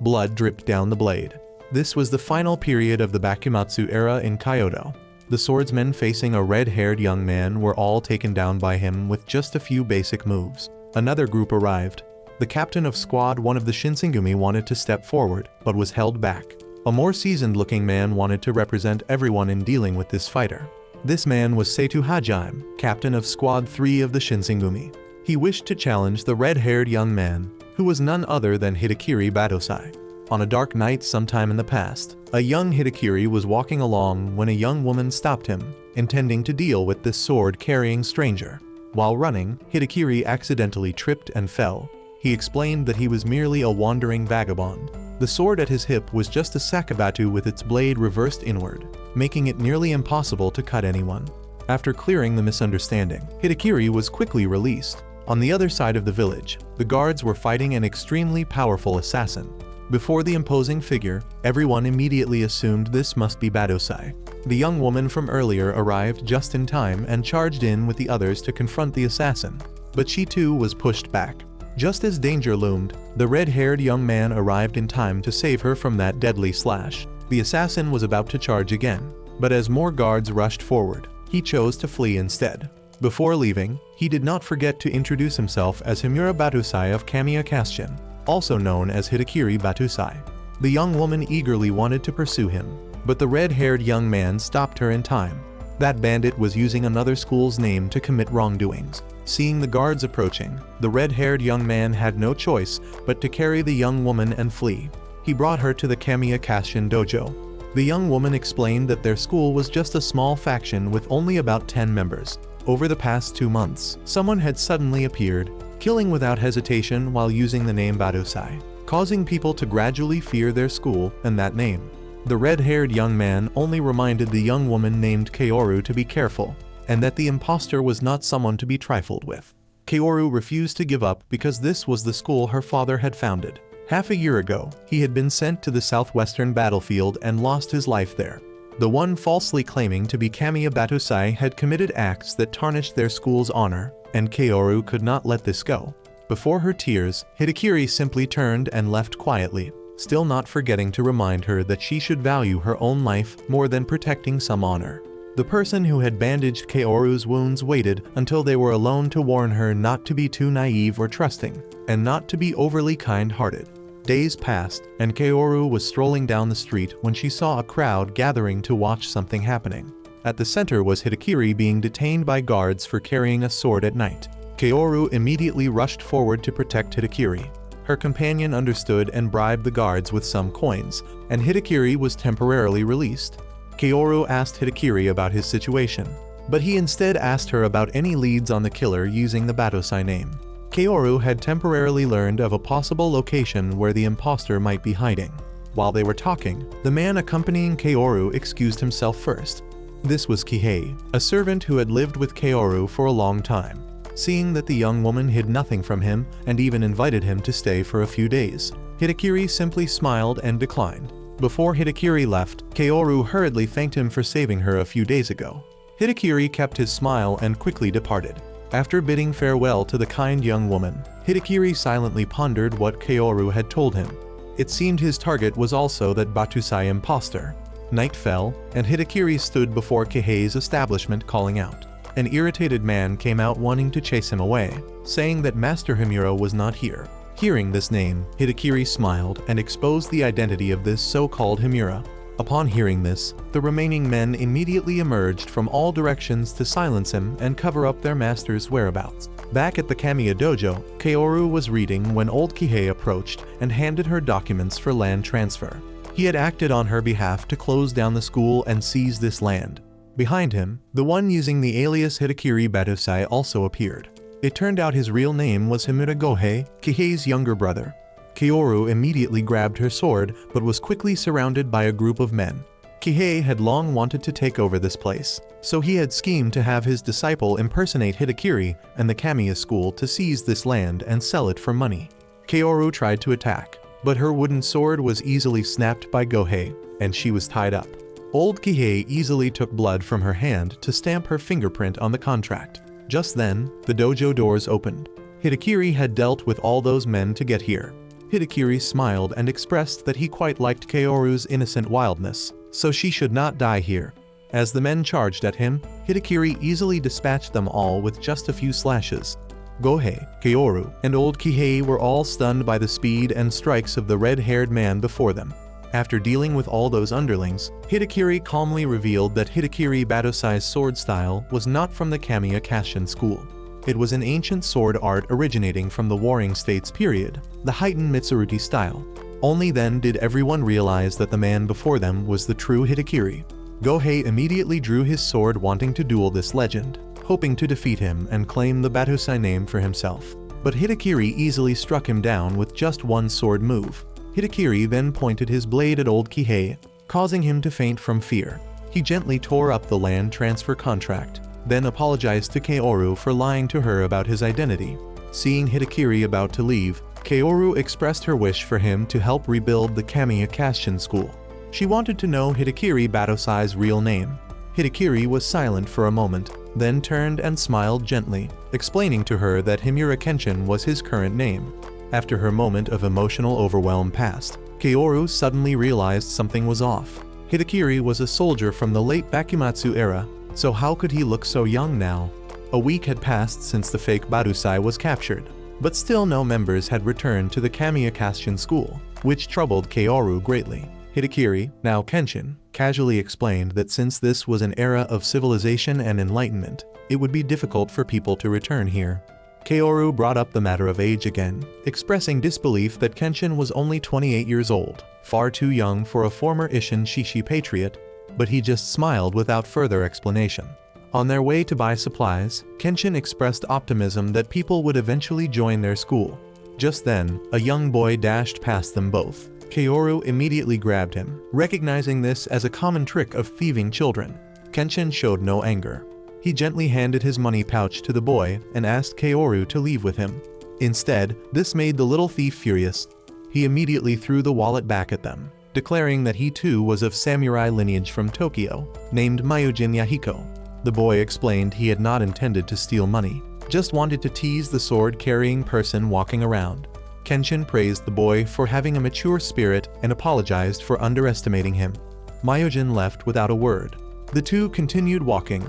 Blood dripped down the blade. This was the final period of the Bakumatsu era in Kyoto. The swordsmen facing a red-haired young man were all taken down by him with just a few basic moves. Another group arrived. The captain of Squad 1 of the Shinsengumi wanted to step forward, but was held back. A more seasoned-looking man wanted to represent everyone in dealing with this fighter. This man was Seitu Hajime, captain of Squad 3 of the Shinsengumi. He wished to challenge the red-haired young man, who was none other than Hidekiri Batosai. On a dark night sometime in the past, a young Hidekiri was walking along when a young woman stopped him, intending to deal with this sword-carrying stranger. While running, Hidekiri accidentally tripped and fell. He explained that he was merely a wandering vagabond. The sword at his hip was just a sakabatu with its blade reversed inward, making it nearly impossible to cut anyone. After clearing the misunderstanding, Hidekiri was quickly released. On the other side of the village, the guards were fighting an extremely powerful assassin. Before the imposing figure, everyone immediately assumed this must be Batosai. The young woman from earlier arrived just in time and charged in with the others to confront the assassin, but she too was pushed back. Just as danger loomed, the red-haired young man arrived in time to save her from that deadly slash. The assassin was about to charge again, but as more guards rushed forward, he chose to flee instead. Before leaving, he did not forget to introduce himself as Himura Batosai of Kamiya Castion, also known as Hidekiri Batosai. The young woman eagerly wanted to pursue him, but the red-haired young man stopped her in time. That bandit was using another school's name to commit wrongdoings. Seeing the guards approaching, the red-haired young man had no choice but to carry the young woman and flee. He brought her to the Kamiya Castion dojo. The young woman explained that their school was just a small faction with only about 10 members. Over the past 2 months, someone had suddenly appeared, killing without hesitation while using the name Batosai, causing people to gradually fear their school and that name. The red-haired young man only reminded the young woman named Kaoru to be careful, and that the impostor was not someone to be trifled with. Kaoru refused to give up because this was the school her father had founded. Half a year ago, he had been sent to the southwestern battlefield and lost his life there. The one falsely claiming to be Kamiya Batosai had committed acts that tarnished their school's honor, and Kaoru could not let this go. Before her tears, Hidekiri simply turned and left quietly, still not forgetting to remind her that she should value her own life more than protecting some honor. The person who had bandaged Kaoru's wounds waited until they were alone to warn her not to be too naive or trusting, and not to be overly kind-hearted. Days passed, and Kaoru was strolling down the street when she saw a crowd gathering to watch something happening. At the center was Hidekiri being detained by guards for carrying a sword at night. Kaoru immediately rushed forward to protect Hidekiri. Her companion understood and bribed the guards with some coins, and Hidekiri was temporarily released. Kaoru asked Hidekiri about his situation, but he instead asked her about any leads on the killer using the Batosai name. Kaoru had temporarily learned of a possible location where the impostor might be hiding. While they were talking, the man accompanying Kaoru excused himself first. This was Kihei, a servant who had lived with Kaoru for a long time. Seeing that the young woman hid nothing from him and even invited him to stay for a few days, Hidekiri simply smiled and declined. Before Hidekiri left, Kaoru hurriedly thanked him for saving her a few days ago. Hidekiri kept his smile and quickly departed. After bidding farewell to the kind young woman, Hidekiri silently pondered what Kaoru had told him. It seemed his target was also that Batosai impostor. Night fell, and Hidekiri stood before Kihei's establishment calling out. An irritated man came out wanting to chase him away, saying that Master Himura was not here. Hearing this name, Hidekiri smiled and exposed the identity of this so-called Himura. Upon hearing this, the remaining men immediately emerged from all directions to silence him and cover up their master's whereabouts. Back at the Kamiya dojo, Kaoru was reading when old Kihei approached and handed her documents for land transfer. He had acted on her behalf to close down the school and seize this land. Behind him, the one using the alias Hidekiri Batosai also appeared. It turned out his real name was Himura Gohei, Kihei's younger brother. Kaoru immediately grabbed her sword, but was quickly surrounded by a group of men. Kihei had long wanted to take over this place, so he had schemed to have his disciple impersonate Hidekiri and the Kamiya school to seize this land and sell it for money. Kaoru tried to attack, but her wooden sword was easily snapped by Gohei, and she was tied up. Old Kihei easily took blood from her hand to stamp her fingerprint on the contract. Just then, the dojo doors opened. Hidekiri had dealt with all those men to get here. Hidekiri smiled and expressed that he quite liked Kaoru's innocent wildness, so she should not die here. As the men charged at him, Hidekiri easily dispatched them all with just a few slashes. Gohei, Kaoru, and old Kihei were all stunned by the speed and strikes of the red-haired man before them. After dealing with all those underlings, Hidekiri calmly revealed that Hidekiri Batosai's sword style was not from the Kamiya Kashin school. It was an ancient sword art originating from the Warring States period, the heightened Mitsuruti style. Only then did everyone realize that the man before them was the true Hidekiri. Gohei immediately drew his sword wanting to duel this legend, hoping to defeat him and claim the Batosai name for himself. But Hidekiri easily struck him down with just one sword move. Hidekiri then pointed his blade at old Kihei, causing him to faint from fear. He gently tore up the land transfer contract, then apologized to Kaoru for lying to her about his identity. Seeing Hidekiri about to leave, Kaoru expressed her wish for him to help rebuild the Kamiya Kashin school. She wanted to know Hidekiri Batosai's real name. Hidekiri was silent for a moment, then turned and smiled gently, explaining to her that Himura Kenshin was his current name. After her moment of emotional overwhelm passed, Kaoru suddenly realized something was off. Hidekiri was a soldier from the late Bakumatsu era, so how could he look so young now? A week had passed since the fake Batosai was captured, but still no members had returned to the Kamiya Kashin school, which troubled Kaoru greatly. Hidekiri, now Kenshin, casually explained that since this was an era of civilization and enlightenment, it would be difficult for people to return here. Kaoru brought up the matter of age again, expressing disbelief that Kenshin was only 28 years old, far too young for a former Isshin Shishi patriot, but he just smiled without further explanation. On their way to buy supplies, Kenshin expressed optimism that people would eventually join their school. Just then, a young boy dashed past them both. Kaoru immediately grabbed him, recognizing this as a common trick of thieving children. Kenshin showed no anger. He gently handed his money pouch to the boy and asked Kaoru to leave with him. Instead, this made the little thief furious. He immediately threw the wallet back at them, declaring that he too was of samurai lineage from Tokyo, named Myojin Yahiko. The boy explained he had not intended to steal money, just wanted to tease the sword-carrying person walking around. Kenshin praised the boy for having a mature spirit and apologized for underestimating him. Myojin left without a word. The two continued walking.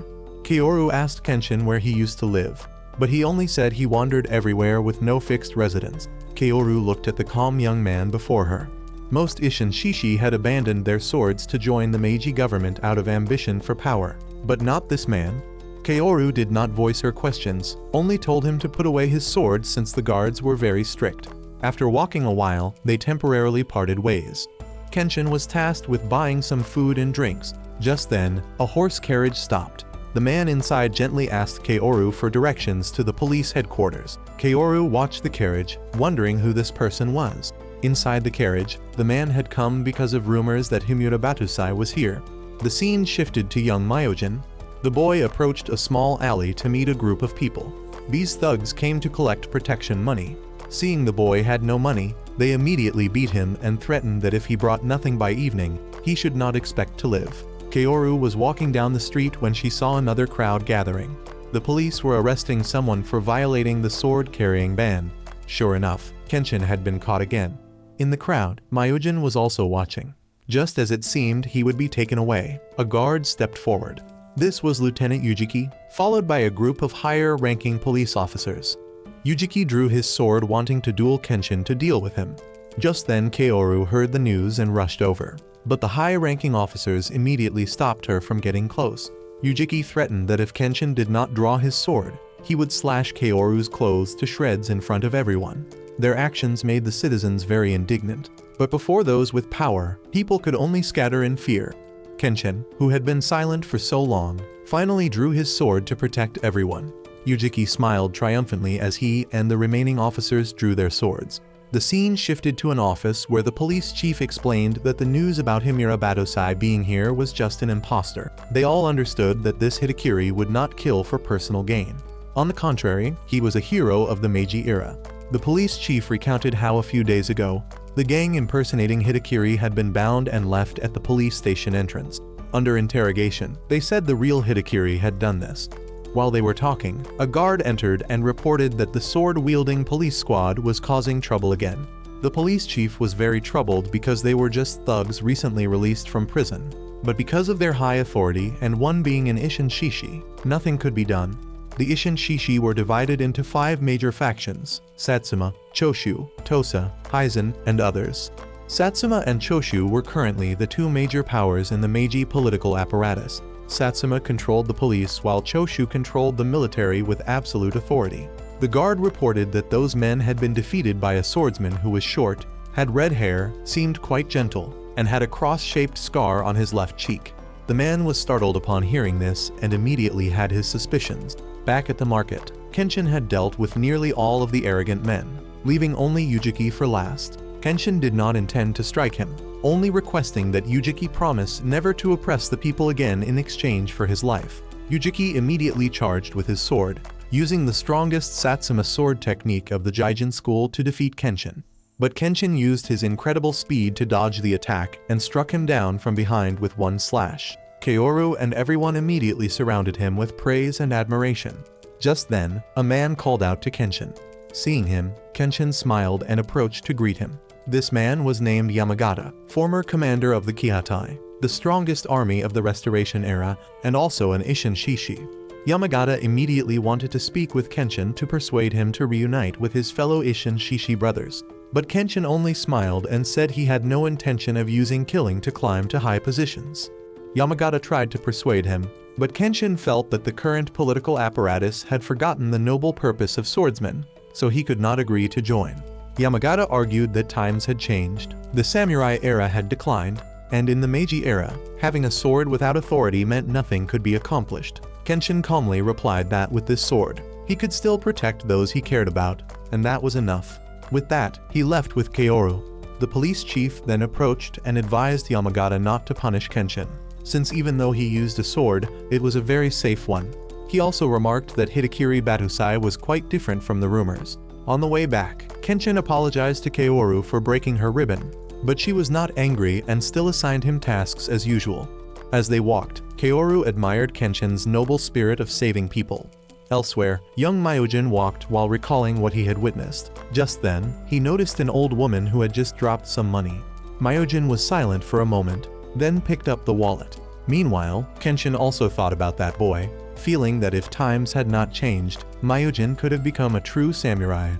Kaoru asked Kenshin where he used to live, but he only said he wandered everywhere with no fixed residence. Kaoru looked at the calm young man before her. Most Isshin Shishi had abandoned their swords to join the Meiji government out of ambition for power, but not this man. Kaoru did not voice her questions, only told him to put away his sword since the guards were very strict. After walking a while, they temporarily parted ways. Kenshin was tasked with buying some food and drinks. Just then, a horse carriage stopped. The man inside gently asked Kaoru for directions to the police headquarters. Kaoru watched the carriage, wondering who this person was. Inside the carriage, the man had come because of rumors that Himura Batosai was here. The scene shifted to young Myojin. The boy approached a small alley to meet a group of people. These thugs came to collect protection money. Seeing the boy had no money, they immediately beat him and threatened that if he brought nothing by evening, he should not expect to live. Kaoru was walking down the street when she saw another crowd gathering. The police were arresting someone for violating the sword-carrying ban. Sure enough, Kenshin had been caught again. In the crowd, Myojin was also watching. Just as it seemed he would be taken away, a guard stepped forward. This was Lieutenant Yujiki, followed by a group of higher-ranking police officers. Yujiki drew his sword wanting to duel Kenshin to deal with him. Just then Kaoru heard the news and rushed over, but the high-ranking officers immediately stopped her from getting close. Yujiki threatened that if Kenshin did not draw his sword, he would slash Kaoru's clothes to shreds in front of everyone. Their actions made the citizens very indignant, but before those with power, people could only scatter in fear. Kenshin, who had been silent for so long, finally drew his sword to protect everyone. Yujiki smiled triumphantly as he and the remaining officers drew their swords. The scene shifted to an office where the police chief explained that the news about Himura Batosai being here was just an impostor. They all understood that this Hidekiri would not kill for personal gain. On the contrary, he was a hero of the Meiji era. The police chief recounted how a few days ago, the gang impersonating Hidekiri had been bound and left at the police station entrance. Under interrogation, they said the real Hidekiri had done this. While they were talking, a guard entered and reported that the sword-wielding police squad was causing trouble again. The police chief was very troubled because they were just thugs recently released from prison. But because of their high authority and one being an Isshin Shishi, nothing could be done. The Isshin Shishi were divided into 5 major factions: Satsuma, Choshu, Tosa, Hizen, and others. Satsuma and Choshu were currently the 2 major powers in the Meiji political apparatus. Satsuma controlled the police while Choshu controlled the military with absolute authority. The guard reported that those men had been defeated by a swordsman who was short, had red hair, seemed quite gentle, and had a cross-shaped scar on his left cheek. The man was startled upon hearing this and immediately had his suspicions. Back at the market, Kenshin had dealt with nearly all of the arrogant men, leaving only Yujiki for last. Kenshin did not intend to strike him, only requesting that Yujiki promise never to oppress the people again in exchange for his life. Yujiki immediately charged with his sword, using the strongest Satsuma sword technique of the Gaijin school to defeat Kenshin. But Kenshin used his incredible speed to dodge the attack and struck him down from behind with one slash. Kaoru and everyone immediately surrounded him with praise and admiration. Just then, a man called out to Kenshin. Seeing him, Kenshin smiled and approached to greet him. This man was named Yamagata, former commander of the Kihatai, the strongest army of the Restoration era, and also an Isshin Shishi. Yamagata immediately wanted to speak with Kenshin to persuade him to reunite with his fellow Isshin Shishi brothers. But Kenshin only smiled and said he had no intention of using killing to climb to high positions. Yamagata tried to persuade him, but Kenshin felt that the current political apparatus had forgotten the noble purpose of swordsmen, so he could not agree to join. Yamagata argued that times had changed, the samurai era had declined, and in the Meiji era, having a sword without authority meant nothing could be accomplished. Kenshin calmly replied that with this sword, he could still protect those he cared about, and that was enough. With that, he left with Kaoru. The police chief then approached and advised Yamagata not to punish Kenshin, since even though he used a sword, it was a very safe one. He also remarked that Hidekiri Batusai was quite different from the rumors. On the way back, Kenshin apologized to Kaoru for breaking her ribbon, but she was not angry and still assigned him tasks as usual. As they walked, Kaoru admired Kenshin's noble spirit of saving people. Elsewhere, young Myojin walked while recalling what he had witnessed. Just then, he noticed an old woman who had just dropped some money. Myojin was silent for a moment, then picked up the wallet. Meanwhile, Kenshin also thought about that boy, feeling that if times had not changed, Myojin could have become a true samurai.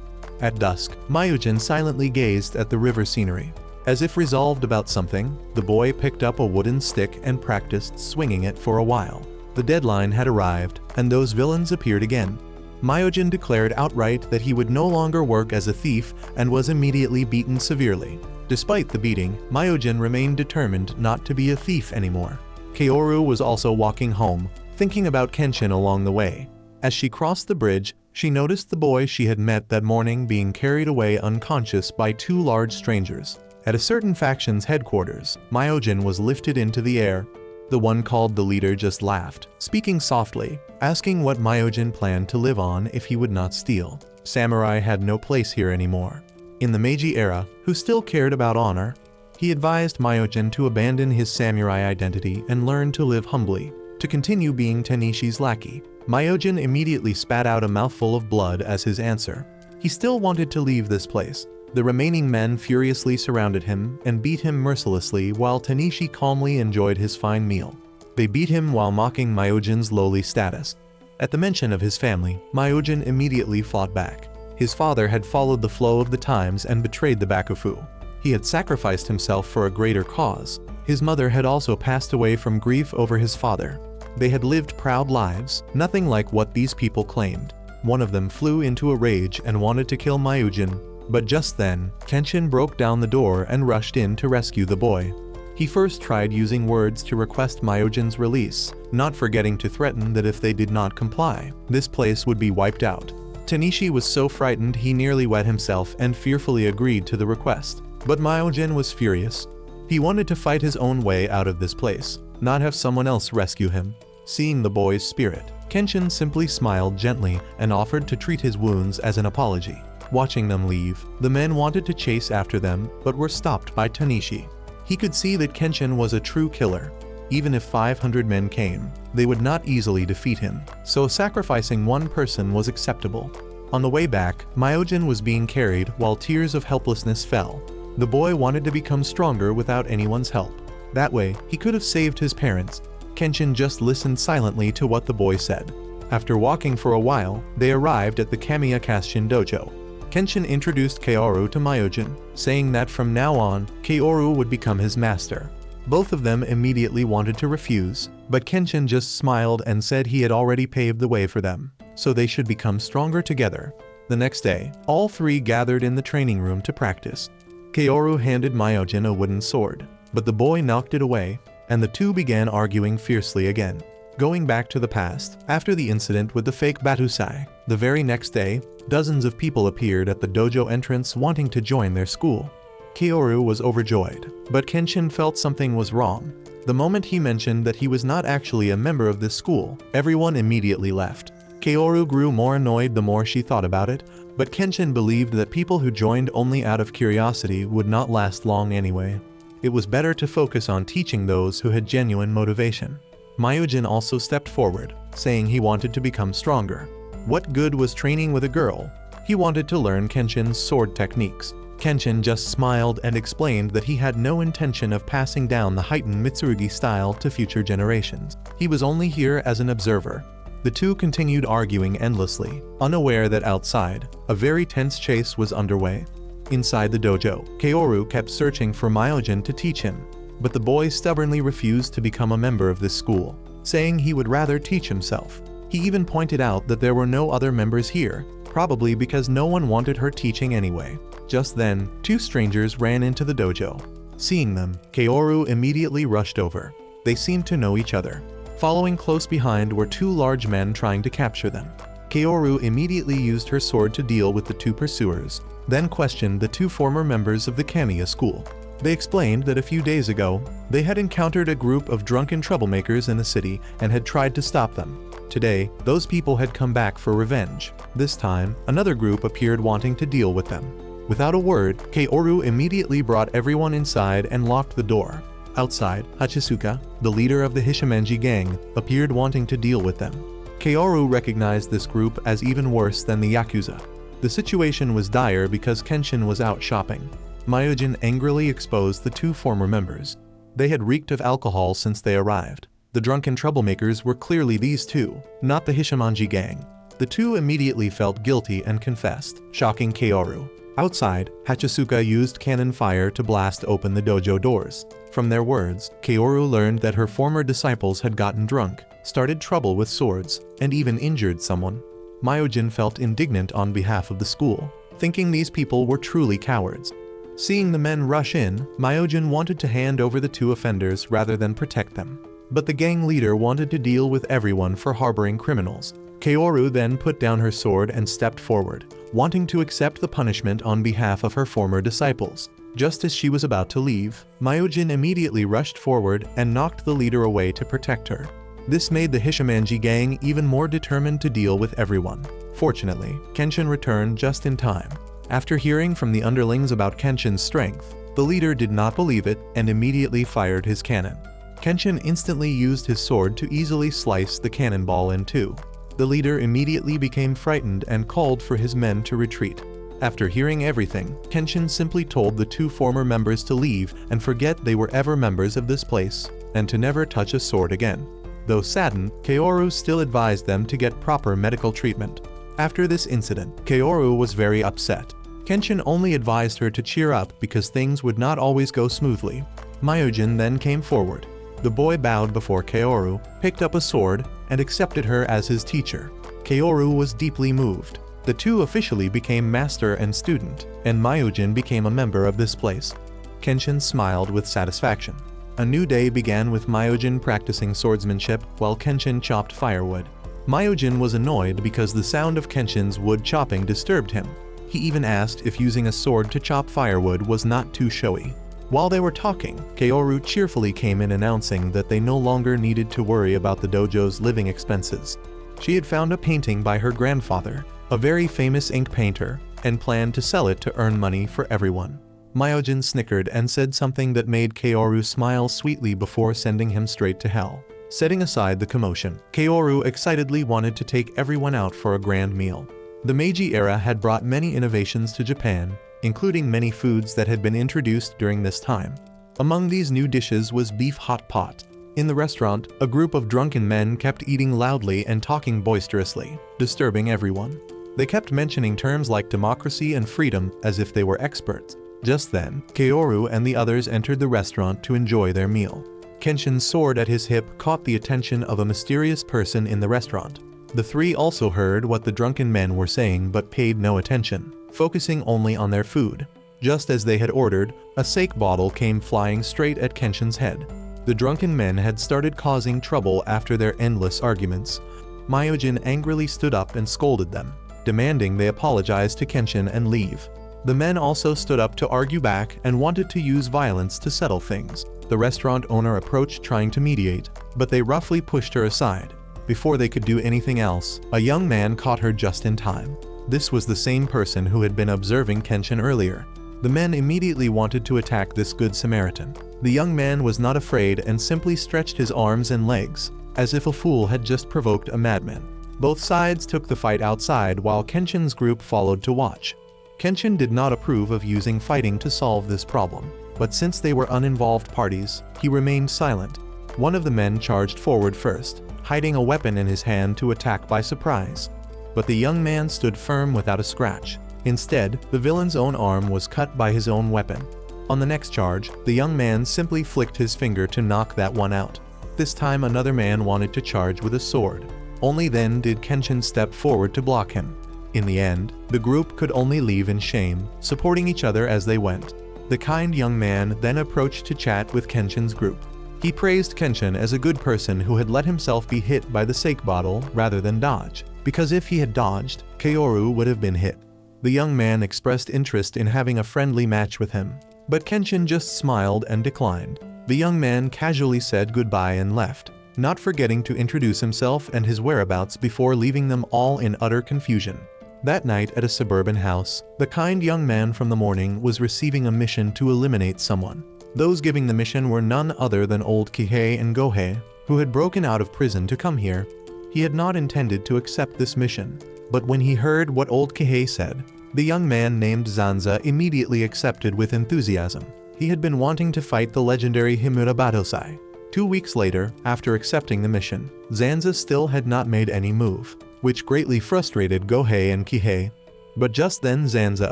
At dusk, Myojin silently gazed at the river scenery. As if resolved about something, the boy picked up a wooden stick and practiced swinging it for a while. The deadline had arrived, and those villains appeared again. Myojin declared outright that he would no longer work as a thief and was immediately beaten severely. Despite the beating, Myojin remained determined not to be a thief anymore. Kaoru was also walking home, thinking about Kenshin along the way. As she crossed the bridge, she noticed the boy she had met that morning being carried away unconscious by 2 large strangers. At a certain faction's headquarters, Myojin was lifted into the air. The one called the leader just laughed, speaking softly, asking what Myojin planned to live on if he would not steal. Samurai had no place here anymore. In the Meiji era, who still cared about honor, he advised Myojin to abandon his samurai identity and learn to live humbly, to continue being Tanishi's lackey. Myojin immediately spat out a mouthful of blood as his answer. He still wanted to leave this place. The remaining men furiously surrounded him and beat him mercilessly while Tanishi calmly enjoyed his fine meal. They beat him while mocking Myojin's lowly status. At the mention of his family, Myojin immediately fought back. His father had followed the flow of the times and betrayed the Bakufu. He had sacrificed himself for a greater cause. His mother had also passed away from grief over his father. They had lived proud lives, nothing like what these people claimed. One of them flew into a rage and wanted to kill Myojin. But just then, Kenshin broke down the door and rushed in to rescue the boy. He first tried using words to request Myojin's release, not forgetting to threaten that if they did not comply, this place would be wiped out. Tanishi was so frightened he nearly wet himself and fearfully agreed to the request. But Myojin was furious. He wanted to fight his own way out of this place, not have someone else rescue him. Seeing the boy's spirit, Kenshin simply smiled gently and offered to treat his wounds as an apology. Watching them leave, the men wanted to chase after them but were stopped by Tanishi. He could see that Kenshin was a true killer. Even if 500 men came, they would not easily defeat him, so sacrificing one person was acceptable. On the way back, Myojin was being carried while tears of helplessness fell. The boy wanted to become stronger without anyone's help. That way, he could have saved his parents. Kenshin just listened silently to what the boy said. After walking for a while, they arrived at the Kamiya Kashin dojo. Kenshin introduced Kaoru to Myojin, saying that from now on, Kaoru would become his master. Both of them immediately wanted to refuse, but Kenshin just smiled and said he had already paved the way for them, so they should become stronger together. The next day, all three gathered in the training room to practice. Kaoru handed Myojin a wooden sword, but the boy knocked it away, and the two began arguing fiercely again. Going back to the past, after the incident with the fake Batusai, the very next day, dozens of people appeared at the dojo entrance wanting to join their school. Kaoru was overjoyed, but Kenshin felt something was wrong. The moment he mentioned that he was not actually a member of this school, everyone immediately left. Kaoru grew more annoyed the more she thought about it, but Kenshin believed that people who joined only out of curiosity would not last long anyway. It was better to focus on teaching those who had genuine motivation. Myojin also stepped forward, saying he wanted to become stronger. What good was training with a girl? He wanted to learn Kenshin's sword techniques. Kenshin just smiled and explained that he had no intention of passing down the heightened Mitsurugi style to future generations. He was only here as an observer. The two continued arguing endlessly, unaware that outside, a very tense chase was underway. Inside the dojo, Kaoru kept searching for Myojin to teach him, but the boy stubbornly refused to become a member of this school, saying he would rather teach himself. He even pointed out that there were no other members here, probably because no one wanted her teaching anyway. Just then, two strangers ran into the dojo. Seeing them, Kaoru immediately rushed over. They seemed to know each other. Following close behind were two large men trying to capture them. Kaoru immediately used her sword to deal with the two pursuers, then questioned the two former members of the Kamiya school. They explained that a few days ago, they had encountered a group of drunken troublemakers in the city and had tried to stop them. Today, those people had come back for revenge. This time, another group appeared wanting to deal with them. Without a word, Kaoru immediately brought everyone inside and locked the door. Outside, Hachisuka, the leader of the Hishimenji gang, appeared wanting to deal with them. Kaoru recognized this group as even worse than the Yakuza. The situation was dire because Kenshin was out shopping. Myojin angrily exposed the two former members. They had reeked of alcohol since they arrived. The drunken troublemakers were clearly these two, not the Hishimenji gang. The two immediately felt guilty and confessed, shocking Kaoru. Outside, Hachisuka used cannon fire to blast open the dojo doors. From their words, Kaoru learned that her former disciples had gotten drunk, started trouble with swords, and even injured someone. Myojin felt indignant on behalf of the school, thinking these people were truly cowards. Seeing the men rush in, Myojin wanted to hand over the two offenders rather than protect them. But the gang leader wanted to deal with everyone for harboring criminals. Kaoru then put down her sword and stepped forward, wanting to accept the punishment on behalf of her former disciples. Just as she was about to leave, Myojin immediately rushed forward and knocked the leader away to protect her. This made the Hishimenji gang even more determined to deal with everyone. Fortunately, Kenshin returned just in time. After hearing from the underlings about Kenshin's strength, the leader did not believe it and immediately fired his cannon. Kenshin instantly used his sword to easily slice the cannonball in two. The leader immediately became frightened and called for his men to retreat. After hearing everything, Kenshin simply told the two former members to leave and forget they were ever members of this place, and to never touch a sword again. Though saddened, Kaoru still advised them to get proper medical treatment. After this incident, Kaoru was very upset. Kenshin only advised her to cheer up because things would not always go smoothly. Myojin then came forward. The boy bowed before Kaoru, picked up a sword, and accepted her as his teacher. Kaoru was deeply moved. The two officially became master and student, and Myojin became a member of this place. Kenshin smiled with satisfaction. A new day began with Myojin practicing swordsmanship while Kenshin chopped firewood. Myojin was annoyed because the sound of Kenshin's wood chopping disturbed him. He even asked if using a sword to chop firewood was not too showy. While they were talking, Kaoru cheerfully came in announcing that they no longer needed to worry about the dojo's living expenses. She had found a painting by her grandfather, a very famous ink painter, and planned to sell it to earn money for everyone. Myojin snickered and said something that made Kaoru smile sweetly before sending him straight to hell. Setting aside the commotion, Kaoru excitedly wanted to take everyone out for a grand meal. The Meiji era had brought many innovations to Japan, including many foods that had been introduced during this time. Among these new dishes was beef hot pot. In the restaurant, a group of drunken men kept eating loudly and talking boisterously, disturbing everyone. They kept mentioning terms like democracy and freedom as if they were experts. Just then, Kaoru and the others entered the restaurant to enjoy their meal. Kenshin's sword at his hip caught the attention of a mysterious person in the restaurant. The three also heard what the drunken men were saying but paid no attention, focusing only on their food. Just as they had ordered, a sake bottle came flying straight at Kenshin's head. The drunken men had started causing trouble after their endless arguments. Myojin angrily stood up and scolded them, demanding they apologize to Kenshin and leave. The men also stood up to argue back and wanted to use violence to settle things. The restaurant owner approached trying to mediate, but they roughly pushed her aside. Before they could do anything else, a young man caught her just in time. This was the same person who had been observing Kenshin earlier. The men immediately wanted to attack this good Samaritan. The young man was not afraid and simply stretched his arms and legs, as if a fool had just provoked a madman. Both sides took the fight outside while Kenshin's group followed to watch. Kenshin did not approve of using fighting to solve this problem, but since they were uninvolved parties, he remained silent. One of the men charged forward first, hiding a weapon in his hand to attack by surprise. But the young man stood firm without a scratch. Instead, the villain's own arm was cut by his own weapon. On the next charge, the young man simply flicked his finger to knock that one out. This time another man wanted to charge with a sword. Only then did Kenshin step forward to block him. In the end, the group could only leave in shame, supporting each other as they went. The kind young man then approached to chat with Kenshin's group. He praised Kenshin as a good person who had let himself be hit by the sake bottle rather than dodge, because if he had dodged, Kaoru would have been hit. The young man expressed interest in having a friendly match with him, but Kenshin just smiled and declined. The young man casually said goodbye and left, not forgetting to introduce himself and his whereabouts before leaving them all in utter confusion. That night at a suburban house, the kind young man from the morning was receiving a mission to eliminate someone. Those giving the mission were none other than old Kihei and Gohei, who had broken out of prison to come here. He had not intended to accept this mission, but when he heard what old Kihei said, the young man named Zanza immediately accepted with enthusiasm. He had been wanting to fight the legendary Himura Batosai. 2 weeks later, after accepting the mission, Zanza still had not made any move, which greatly frustrated Gohei and Kihei. But just then Zanza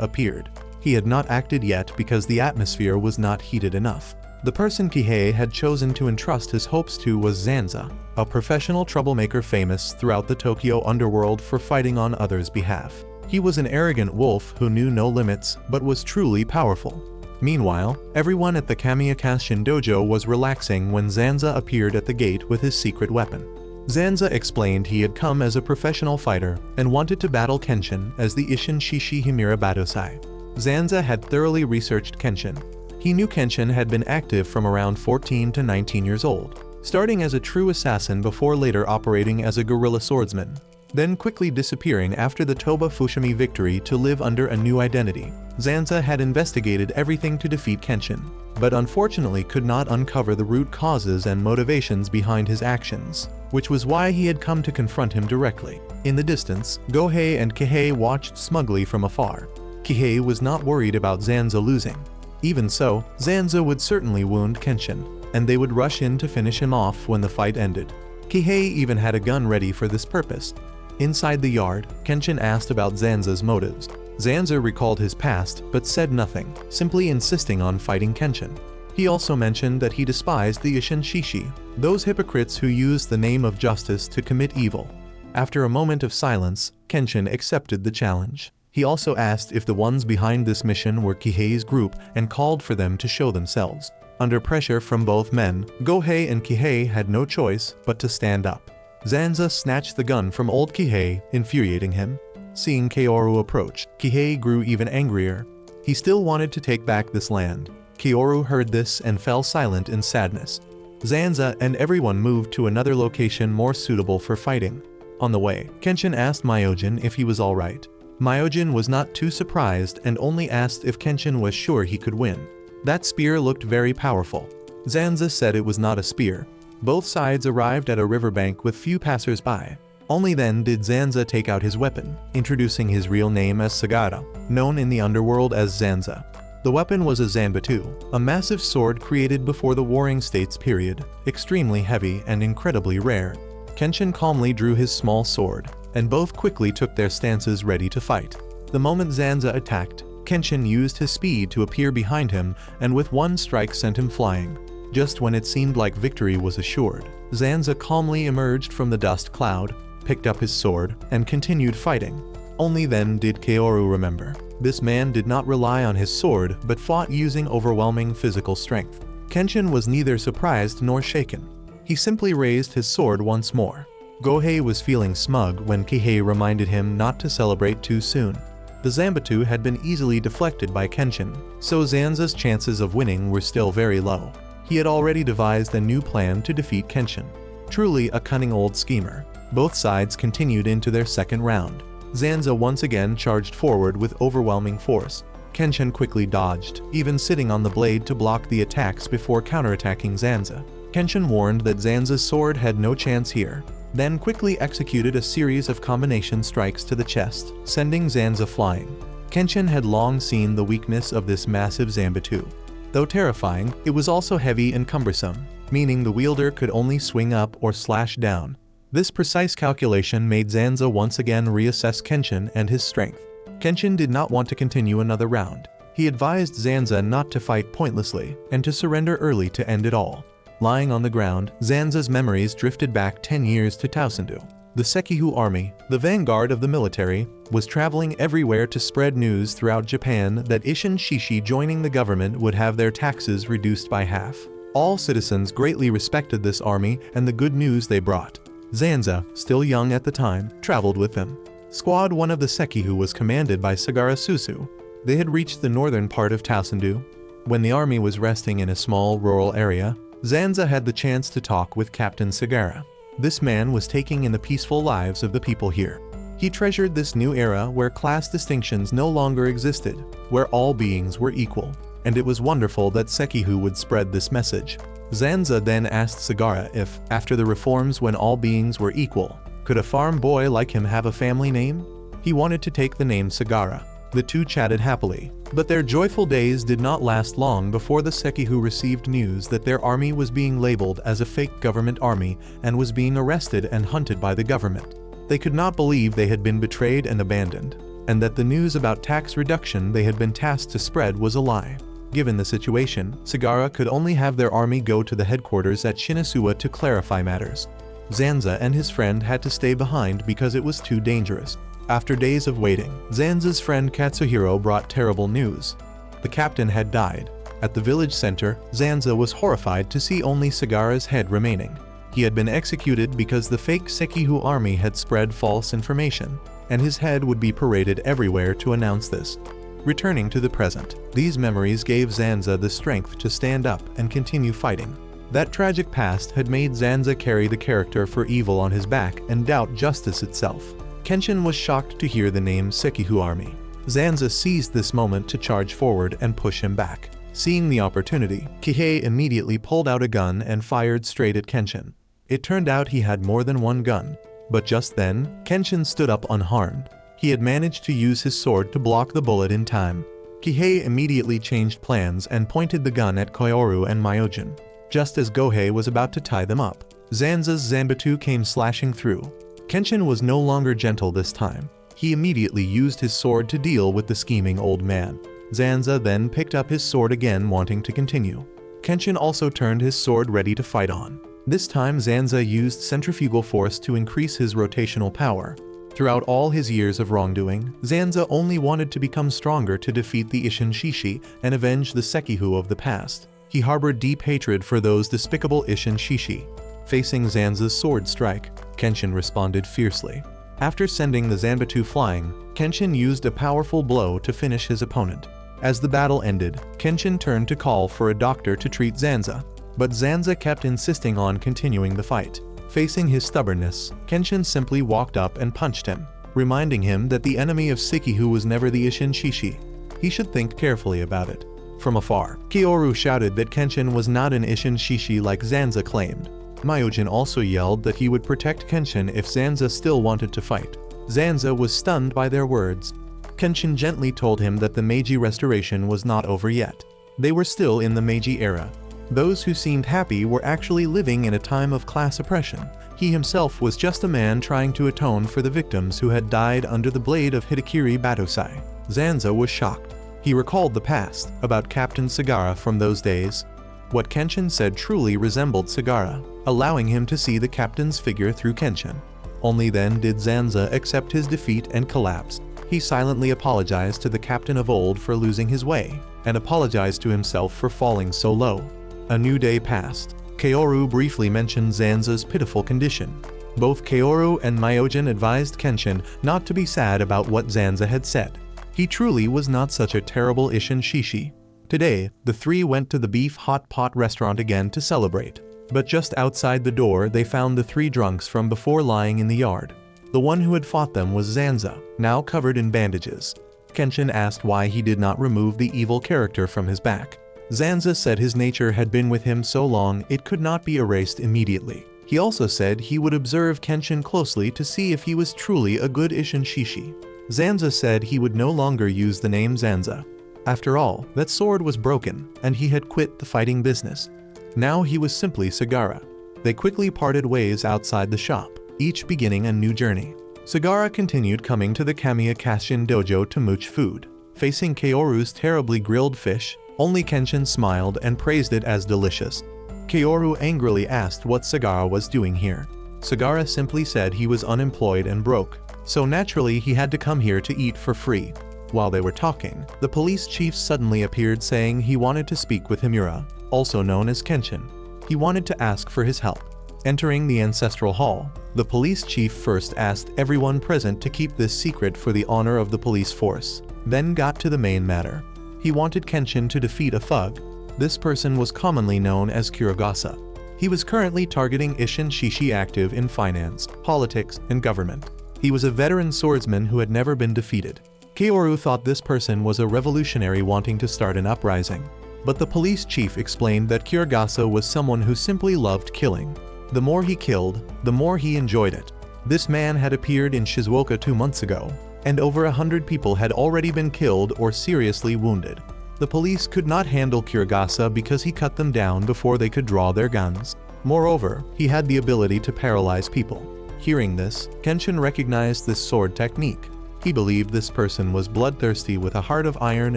appeared. He had not acted yet because the atmosphere was not heated enough. The person Kihei had chosen to entrust his hopes to was Zanza, a professional troublemaker famous throughout the Tokyo underworld for fighting on others' behalf. He was an arrogant wolf who knew no limits but was truly powerful. Meanwhile, everyone at the Kamiya Kashin dojo was relaxing when Zanza appeared at the gate with his secret weapon. Zanza explained he had come as a professional fighter and wanted to battle Kenshin as the Isshin Shishi Himura Batosai. Zanza had thoroughly researched Kenshin. He knew Kenshin had been active from around 14 to 19 years old, starting as a true assassin before later operating as a guerrilla swordsman, then quickly disappearing after the Toba Fushimi victory to live under a new identity. Zanza had investigated everything to defeat Kenshin, but unfortunately could not uncover the root causes and motivations behind his actions, which was why he had come to confront him directly. In the distance, Gohei and Kihei watched smugly from afar. Kihei was not worried about Zanza losing. Even so, Zanza would certainly wound Kenshin, and they would rush in to finish him off when the fight ended. Kihei even had a gun ready for this purpose. Inside the yard, Kenshin asked about Zanza's motives. Zanza recalled his past but said nothing, simply insisting on fighting Kenshin. He also mentioned that he despised the Isshin Shishi, those hypocrites who use the name of justice to commit evil. After a moment of silence, Kenshin accepted the challenge. He also asked if the ones behind this mission were Kihei's group and called for them to show themselves. Under pressure from both men, Gohei and Kihei had no choice but to stand up. Zanza snatched the gun from old Kihei, infuriating him. Seeing Kaoru approach, Kihei grew even angrier. He still wanted to take back this land. Kaoru heard this and fell silent in sadness. Zanza and everyone moved to another location more suitable for fighting. On the way, Kenshin asked Myojin if he was alright. Myojin was not too surprised and only asked if Kenshin was sure he could win. That spear looked very powerful. Zanza said it was not a spear. Both sides arrived at a riverbank with few passers-by. Only then did Zanza take out his weapon, introducing his real name as Sagara, known in the underworld as Zanza. The weapon was a Zanbatu, a massive sword created before the Warring States period, extremely heavy and incredibly rare. Kenshin calmly drew his small sword, and both quickly took their stances ready to fight. The moment Zanza attacked, Kenshin used his speed to appear behind him and with one strike sent him flying. Just when it seemed like victory was assured, Zanza calmly emerged from the dust cloud, picked up his sword, and continued fighting. Only then did Kaoru remember. This man did not rely on his sword but fought using overwhelming physical strength. Kenshin was neither surprised nor shaken. He simply raised his sword once more. Gohei was feeling smug when Kihei reminded him not to celebrate too soon. The Zanbatu had been easily deflected by Kenshin, so Zanza's chances of winning were still very low. He had already devised a new plan to defeat Kenshin. Truly a cunning old schemer. Both sides continued into their second round. Zanza once again charged forward with overwhelming force. Kenshin quickly dodged, even sitting on the blade to block the attacks before counterattacking Zanza. Kenshin warned that Zanza's sword had no chance here, then quickly executed a series of combination strikes to the chest, sending Zanza flying. Kenshin had long seen the weakness of this massive Zanbatu. Though terrifying, it was also heavy and cumbersome, meaning the wielder could only swing up or slash down. This precise calculation made Zanza once again reassess Kenshin and his strength. Kenshin did not want to continue another round. He advised Zanza not to fight pointlessly and to surrender early to end it all. Lying on the ground, Zanza's memories drifted back 10 years to Taosendu. The Sekihu army, the vanguard of the military, was traveling everywhere to spread news throughout Japan that Isshin Shishi joining the government would have their taxes reduced by half. All citizens greatly respected this army and the good news they brought. Zanza, still young at the time, traveled with them. Squad 1 of the Sekihu was commanded by Sagara Susu. They had reached the northern part of Taosendu. When the army was resting in a small rural area, Zanza had the chance to talk with Captain Sagara. This man was taking in the peaceful lives of the people here. He treasured this new era where class distinctions no longer existed, where all beings were equal, and it was wonderful that Sekihu would spread this message. Zanza then asked Sagara if, after the reforms when all beings were equal, could a farm boy like him have a family name? He wanted to take the name Sagara. The two chatted happily, but their joyful days did not last long before the Sekihu received news that their army was being labeled as a fake government army and was being arrested and hunted by the government. They could not believe they had been betrayed and abandoned, and that the news about tax reduction they had been tasked to spread was a lie. Given the situation, Sagara could only have their army go to the headquarters at Shinosuwa to clarify matters. Zanza and his friend had to stay behind because it was too dangerous. After days of waiting, Zanza's friend Katsuhiro brought terrible news. The captain had died. At the village center, Zanza was horrified to see only Sagara's head remaining. He had been executed because the fake Sekihu army had spread false information, and his head would be paraded everywhere to announce this. Returning to the present, these memories gave Zanza the strength to stand up and continue fighting. That tragic past had made Zanza carry the character for evil on his back and doubt justice itself. Kenshin was shocked to hear the name Sekihu army. Zanza seized this moment to charge forward and push him back. Seeing the opportunity, Kihei immediately pulled out a gun and fired straight at Kenshin. It turned out he had more than one gun, but just then, Kenshin stood up unharmed. He had managed to use his sword to block the bullet in time. Kihei immediately changed plans and pointed the gun at Kaoru and Myojin. Just as Gohei was about to tie them up, Zanza's Zanbatu came slashing through. Kenshin was no longer gentle this time. He immediately used his sword to deal with the scheming old man. Zanza then picked up his sword again, wanting to continue. Kenshin also turned his sword ready to fight on. This time Zanza used centrifugal force to increase his rotational power. Throughout all his years of wrongdoing, Zanza only wanted to become stronger to defeat the Isshin Shishi and avenge the Sekihu of the past. He harbored deep hatred for those despicable Isshin Shishi. Facing Zanza's sword strike, Kenshin responded fiercely. After sending the Zanbatu flying, Kenshin used a powerful blow to finish his opponent. As the battle ended, Kenshin turned to call for a doctor to treat Zanza, but Zanza kept insisting on continuing the fight. Facing his stubbornness, Kenshin simply walked up and punched him, reminding him that the enemy of Sekihu was never the Isshin Shishi. He should think carefully about it. From afar, Kaoru shouted that Kenshin was not an Isshin Shishi like Zanza claimed. Myojin also yelled that he would protect Kenshin if Zanza still wanted to fight. Zanza was stunned by their words. Kenshin gently told him that the Meiji Restoration was not over yet. They were still in the Meiji era. Those who seemed happy were actually living in a time of class oppression. He himself was just a man trying to atone for the victims who had died under the blade of Hidekiri Batosai. Zanza was shocked. He recalled the past, about Captain Sagara from those days. What Kenshin said truly resembled Sagara, allowing him to see the captain's figure through Kenshin. Only then did Zanza accept his defeat and collapse. He silently apologized to the captain of old for losing his way, and apologized to himself for falling so low. A new day passed. Kaoru briefly mentioned Zanza's pitiful condition. Both Kaoru and Myojin advised Kenshin not to be sad about what Zanza had said. He truly was not such a terrible Ishin Shishi. Today, the three went to the beef hot pot restaurant again to celebrate. But just outside the door they found the three drunks from before lying in the yard. The one who had fought them was Zanza, now covered in bandages. Kenshin asked why he did not remove the evil character from his back. Zanza said his nature had been with him so long it could not be erased immediately. He also said he would observe Kenshin closely to see if he was truly a good Ishin Shishi. Zanza said he would no longer use the name Zanza. After all, that sword was broken, and he had quit the fighting business. Now he was simply Sagara. They quickly parted ways outside the shop, each beginning a new journey. Sagara continued coming to the Kamiya Kashin dojo to mooch food. Facing Kaoru's terribly grilled fish, only Kenshin smiled and praised it as delicious. Kaoru angrily asked what Sagara was doing here. Sagara simply said he was unemployed and broke, so naturally he had to come here to eat for free. While they were talking, the police chief suddenly appeared saying he wanted to speak with Himura, also known as Kenshin. He wanted to ask for his help. Entering the ancestral hall, the police chief first asked everyone present to keep this secret for the honor of the police force, then got to the main matter. He wanted Kenshin to defeat a thug. This person was commonly known as Kurogasa. He was currently targeting Ishin Shishi active in finance, politics, and government. He was a veteran swordsman who had never been defeated. Kaoru thought this person was a revolutionary wanting to start an uprising. But the police chief explained that Kurogasa was someone who simply loved killing. The more he killed, the more he enjoyed it. This man had appeared in Shizuoka 2 months ago, and over 100 people had already been killed or seriously wounded. The police could not handle Kurogasa because he cut them down before they could draw their guns. Moreover, he had the ability to paralyze people. Hearing this, Kenshin recognized this sword technique. He believed this person was bloodthirsty with a heart of iron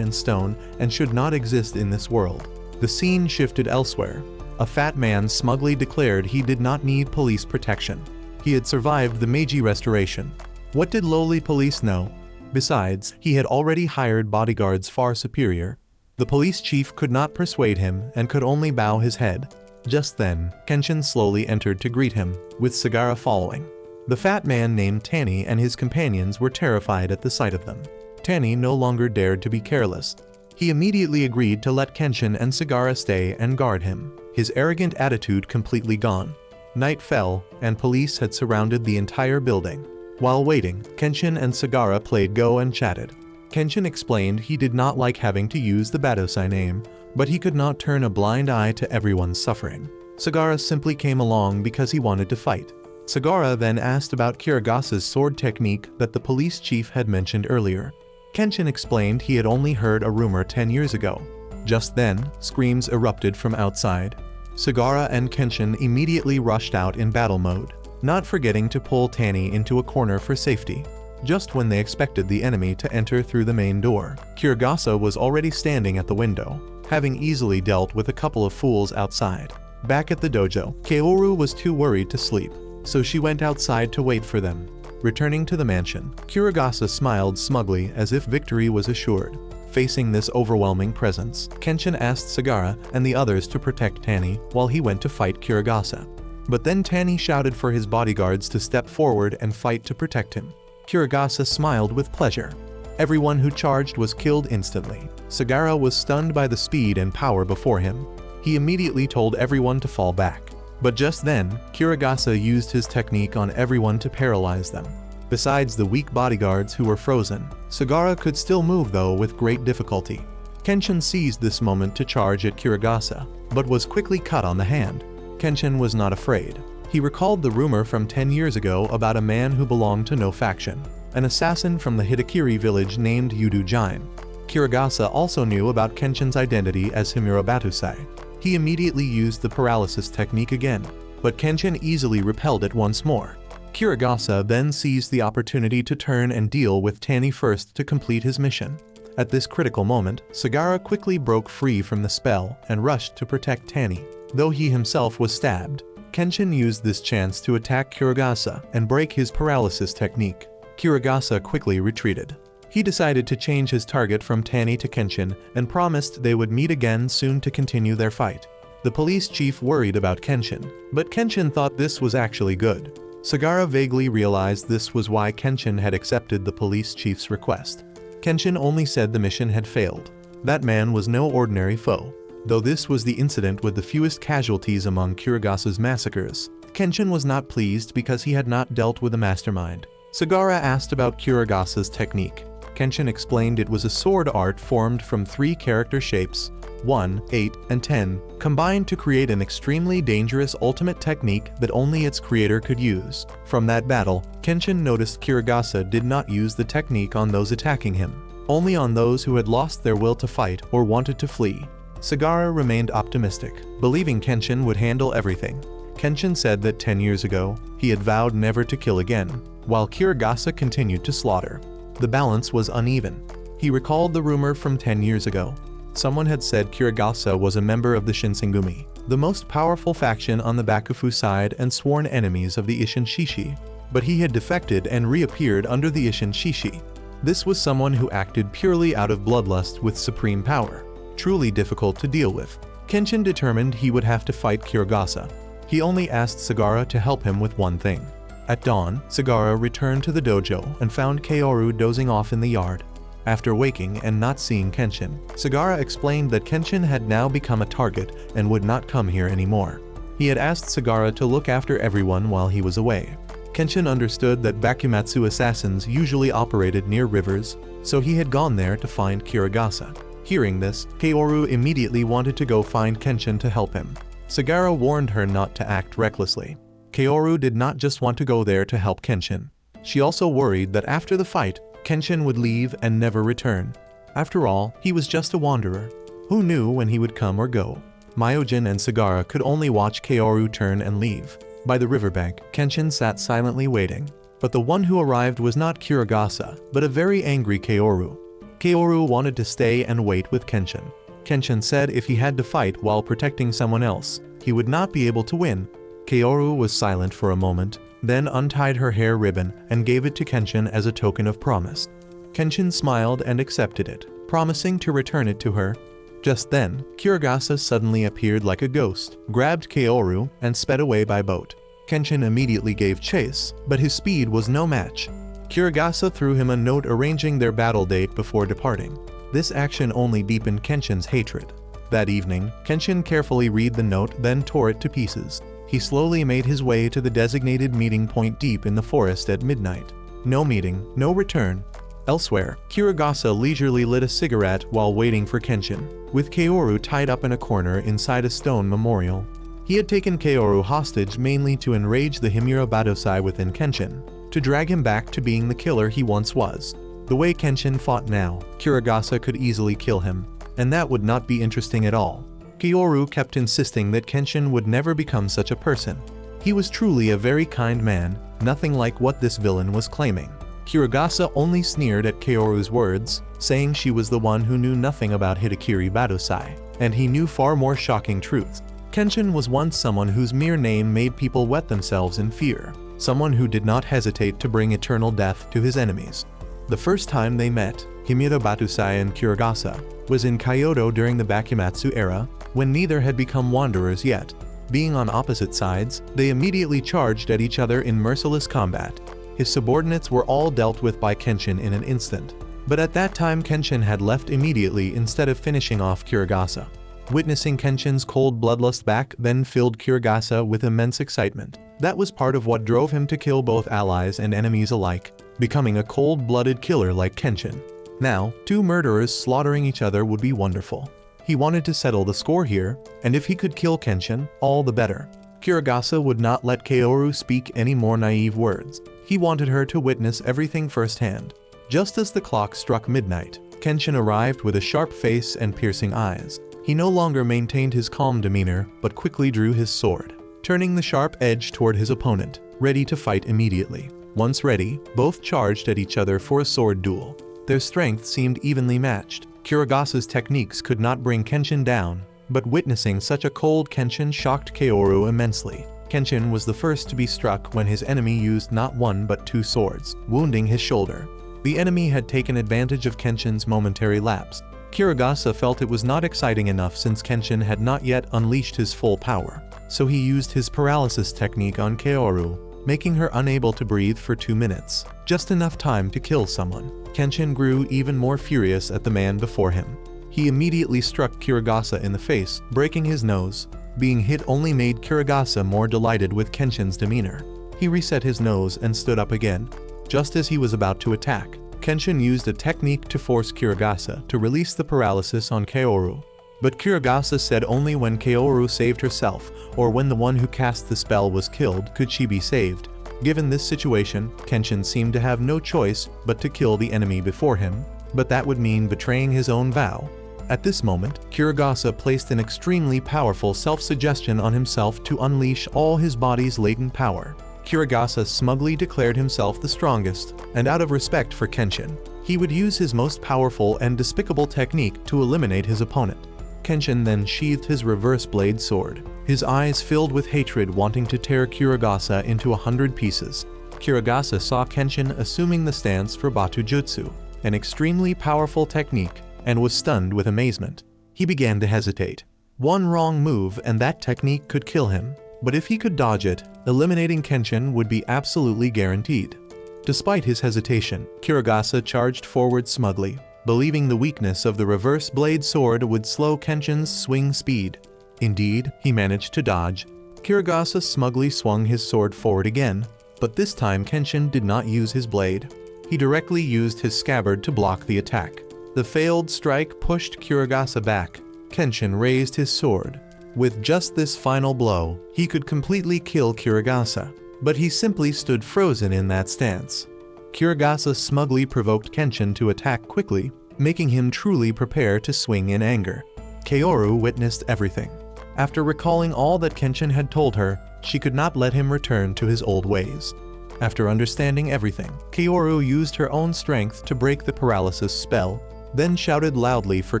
and stone and should not exist in this world. The scene shifted elsewhere. A fat man smugly declared he did not need police protection. He had survived the Meiji Restoration. What did lowly police know? Besides, he had already hired bodyguards far superior. The police chief could not persuade him and could only bow his head. Just then, Kenshin slowly entered to greet him, with Sagara following. The fat man named Tani and his companions were terrified at the sight of them. Tani no longer dared to be careless. He immediately agreed to let Kenshin and Sagara stay and guard him, his arrogant attitude completely gone. Night fell, and police had surrounded the entire building. While waiting, Kenshin and Sagara played Go and chatted. Kenshin explained he did not like having to use the Batosai name, but he could not turn a blind eye to everyone's suffering. Sagara simply came along because he wanted to fight. Sagara then asked about Kurogasa's sword technique that the police chief had mentioned earlier. Kenshin explained he had only heard a rumor 10 years ago. Just then, screams erupted from outside. Sagara and Kenshin immediately rushed out in battle mode, not forgetting to pull Tani into a corner for safety. Just when they expected the enemy to enter through the main door, Kurogasa was already standing at the window, having easily dealt with a couple of fools outside. Back at the dojo, Kaoru was too worried to sleep, so she went outside to wait for them. Returning to the mansion, Kurogasa smiled smugly as if victory was assured. Facing this overwhelming presence, Kenshin asked Sagara and the others to protect Tani while he went to fight Kurogasa. But then Tani shouted for his bodyguards to step forward and fight to protect him. Kurogasa smiled with pleasure. Everyone who charged was killed instantly. Sagara was stunned by the speed and power before him. He immediately told everyone to fall back. But just then, Kurogasa used his technique on everyone to paralyze them. Besides the weak bodyguards who were frozen, Sagara could still move though with great difficulty. Kenshin seized this moment to charge at Kurogasa, but was quickly cut on the hand. Kenshin was not afraid. He recalled the rumor from 10 years ago about a man who belonged to no faction, an assassin from the Hidakiri village named Yudu Jin. Kirigasa also knew about Kenshin's identity as Himura Batusai. He immediately used the paralysis technique again, but Kenshin easily repelled it once more. Kirigasa then seized the opportunity to turn and deal with Tani first to complete his mission. At this critical moment, Sagara quickly broke free from the spell and rushed to protect Tani. Though he himself was stabbed, Kenshin used this chance to attack Kirigasa and break his paralysis technique. Kirigasa quickly retreated. He decided to change his target from Tani to Kenshin and promised they would meet again soon to continue their fight. The police chief worried about Kenshin, but Kenshin thought this was actually good. Sagara vaguely realized this was why Kenshin had accepted the police chief's request. Kenshin only said the mission had failed. That man was no ordinary foe. Though this was the incident with the fewest casualties among Kirigasa's massacres, Kenshin was not pleased because he had not dealt with a mastermind. Sagara asked about Kirigasa's technique. Kenshin explained it was a sword art formed from 3 character shapes, 1, 8, and 10, combined to create an extremely dangerous ultimate technique that only its creator could use. From that battle, Kenshin noticed Kirigasa did not use the technique on those attacking him, only on those who had lost their will to fight or wanted to flee. Sagara remained optimistic, believing Kenshin would handle everything. Kenshin said that 10 years ago, he had vowed never to kill again, while Kirigasa continued to slaughter. The balance was uneven. He recalled the rumor from 10 years ago. Someone had said Kirigasa was a member of the Shinsengumi, the most powerful faction on the Bakufu side and sworn enemies of the Isshin Shishi. But he had defected and reappeared under the Isshin Shishi. This was someone who acted purely out of bloodlust with supreme power, truly difficult to deal with. Kenshin determined he would have to fight Kirigasa. He only asked Sagara to help him with one thing. At dawn, Sagara returned to the dojo and found Kaoru dozing off in the yard. After waking and not seeing Kenshin, Sagara explained that Kenshin had now become a target and would not come here anymore. He had asked Sagara to look after everyone while he was away. Kenshin understood that Bakumatsu assassins usually operated near rivers, so he had gone there to find Kirigasa. Hearing this, Kaoru immediately wanted to go find Kenshin to help him. Sagara warned her not to act recklessly. Kaoru did not just want to go there to help Kenshin. She also worried that after the fight, Kenshin would leave and never return. After all, he was just a wanderer. Who knew when he would come or go? Myojin and Sagara could only watch Kaoru turn and leave. By the riverbank, Kenshin sat silently waiting. But the one who arrived was not Kirigasa, but a very angry Kaoru. Kaoru wanted to stay and wait with Kenshin. Kenshin said if he had to fight while protecting someone else, he would not be able to win. Kaoru was silent for a moment, then untied her hair ribbon and gave it to Kenshin as a token of promise. Kenshin smiled and accepted it, promising to return it to her. Just then, Kirigasa suddenly appeared like a ghost, grabbed Kaoru, and sped away by boat. Kenshin immediately gave chase, but his speed was no match. Kirigasa threw him a note arranging their battle date before departing. This action only deepened Kenshin's hatred. That evening, Kenshin carefully read the note, then tore it to pieces. He slowly made his way to the designated meeting point deep in the forest at midnight. No meeting, no return. Elsewhere, Kirigasa leisurely lit a cigarette while waiting for Kenshin, with Kaoru tied up in a corner inside a stone memorial. He had taken Kaoru hostage mainly to enrage the Himura Badosai within Kenshin, to drag him back to being the killer he once was. The way Kenshin fought now, Kirigasa could easily kill him, and that would not be interesting at all. Kaoru kept insisting that Kenshin would never become such a person. He was truly a very kind man, nothing like what this villain was claiming. Kirigasa only sneered at Kaoru's words, saying she was the one who knew nothing about Hidakiri Badosai, and he knew far more shocking truths. Kenshin was once someone whose mere name made people wet themselves in fear, someone who did not hesitate to bring eternal death to his enemies. The first time they met, Himura Batusai and Kirigasa, was in Kyoto during the Bakumatsu era, when neither had become wanderers yet. Being on opposite sides, they immediately charged at each other in merciless combat. His subordinates were all dealt with by Kenshin in an instant. But at that time Kenshin had left immediately instead of finishing off Kirigasa. Witnessing Kenshin's cold bloodlust back then filled Kirigasa with immense excitement. That was part of what drove him to kill both allies and enemies alike, becoming a cold-blooded killer like Kenshin. Now, two murderers slaughtering each other would be wonderful. He wanted to settle the score here, and if he could kill Kenshin, all the better. Kirigasa would not let Kaoru speak any more naive words. He wanted her to witness everything firsthand. Just as the clock struck midnight, Kenshin arrived with a sharp face and piercing eyes. He no longer maintained his calm demeanor, but quickly drew his sword, turning the sharp edge toward his opponent, ready to fight immediately. Once ready, both charged at each other for a sword duel. Their strength seemed evenly matched. Kirigasa's techniques could not bring Kenshin down, but witnessing such a cold Kenshin shocked Kaoru immensely. Kenshin was the first to be struck when his enemy used not one but two swords, wounding his shoulder. The enemy had taken advantage of Kenshin's momentary lapse. Kirigasa felt it was not exciting enough since Kenshin had not yet unleashed his full power, so he used his paralysis technique on Kaoru, making her unable to breathe for 2 minutes, just enough time to kill someone. Kenshin grew even more furious at the man before him. He immediately struck Kirigasa in the face, breaking his nose. Being hit only made Kirigasa more delighted with Kenshin's demeanor. He reset his nose and stood up again. Just as he was about to attack, Kenshin used a technique to force Kirigasa to release the paralysis on Kaoru. But Kirigasa said only when Kaoru saved herself, or when the one who cast the spell was killed, could she be saved. Given this situation, Kenshin seemed to have no choice but to kill the enemy before him, but that would mean betraying his own vow. At this moment, Kirigasa placed an extremely powerful self-suggestion on himself to unleash all his body's latent power. Kirigasa smugly declared himself the strongest, and out of respect for Kenshin, he would use his most powerful and despicable technique to eliminate his opponent. Kenshin then sheathed his reverse blade sword, his eyes filled with hatred, wanting to tear Kirigasa into 100 pieces. Kirigasa saw Kenshin assuming the stance for Batu Jutsu, an extremely powerful technique, and was stunned with amazement. He began to hesitate. One wrong move and that technique could kill him, but if he could dodge it, eliminating Kenshin would be absolutely guaranteed. Despite his hesitation, Kirigasa charged forward smugly, believing the weakness of the reverse blade sword would slow Kenshin's swing speed. Indeed, he managed to dodge. Kirigasa smugly swung his sword forward again, but this time Kenshin did not use his blade. He directly used his scabbard to block the attack. The failed strike pushed Kirigasa back. Kenshin raised his sword. With just this final blow, he could completely kill Kirigasa, but he simply stood frozen in that stance. Kirigasa smugly provoked Kenshin to attack quickly, making him truly prepare to swing in anger. Kaoru witnessed everything. After recalling all that Kenshin had told her, she could not let him return to his old ways. After understanding everything, Kaoru used her own strength to break the paralysis spell, then shouted loudly for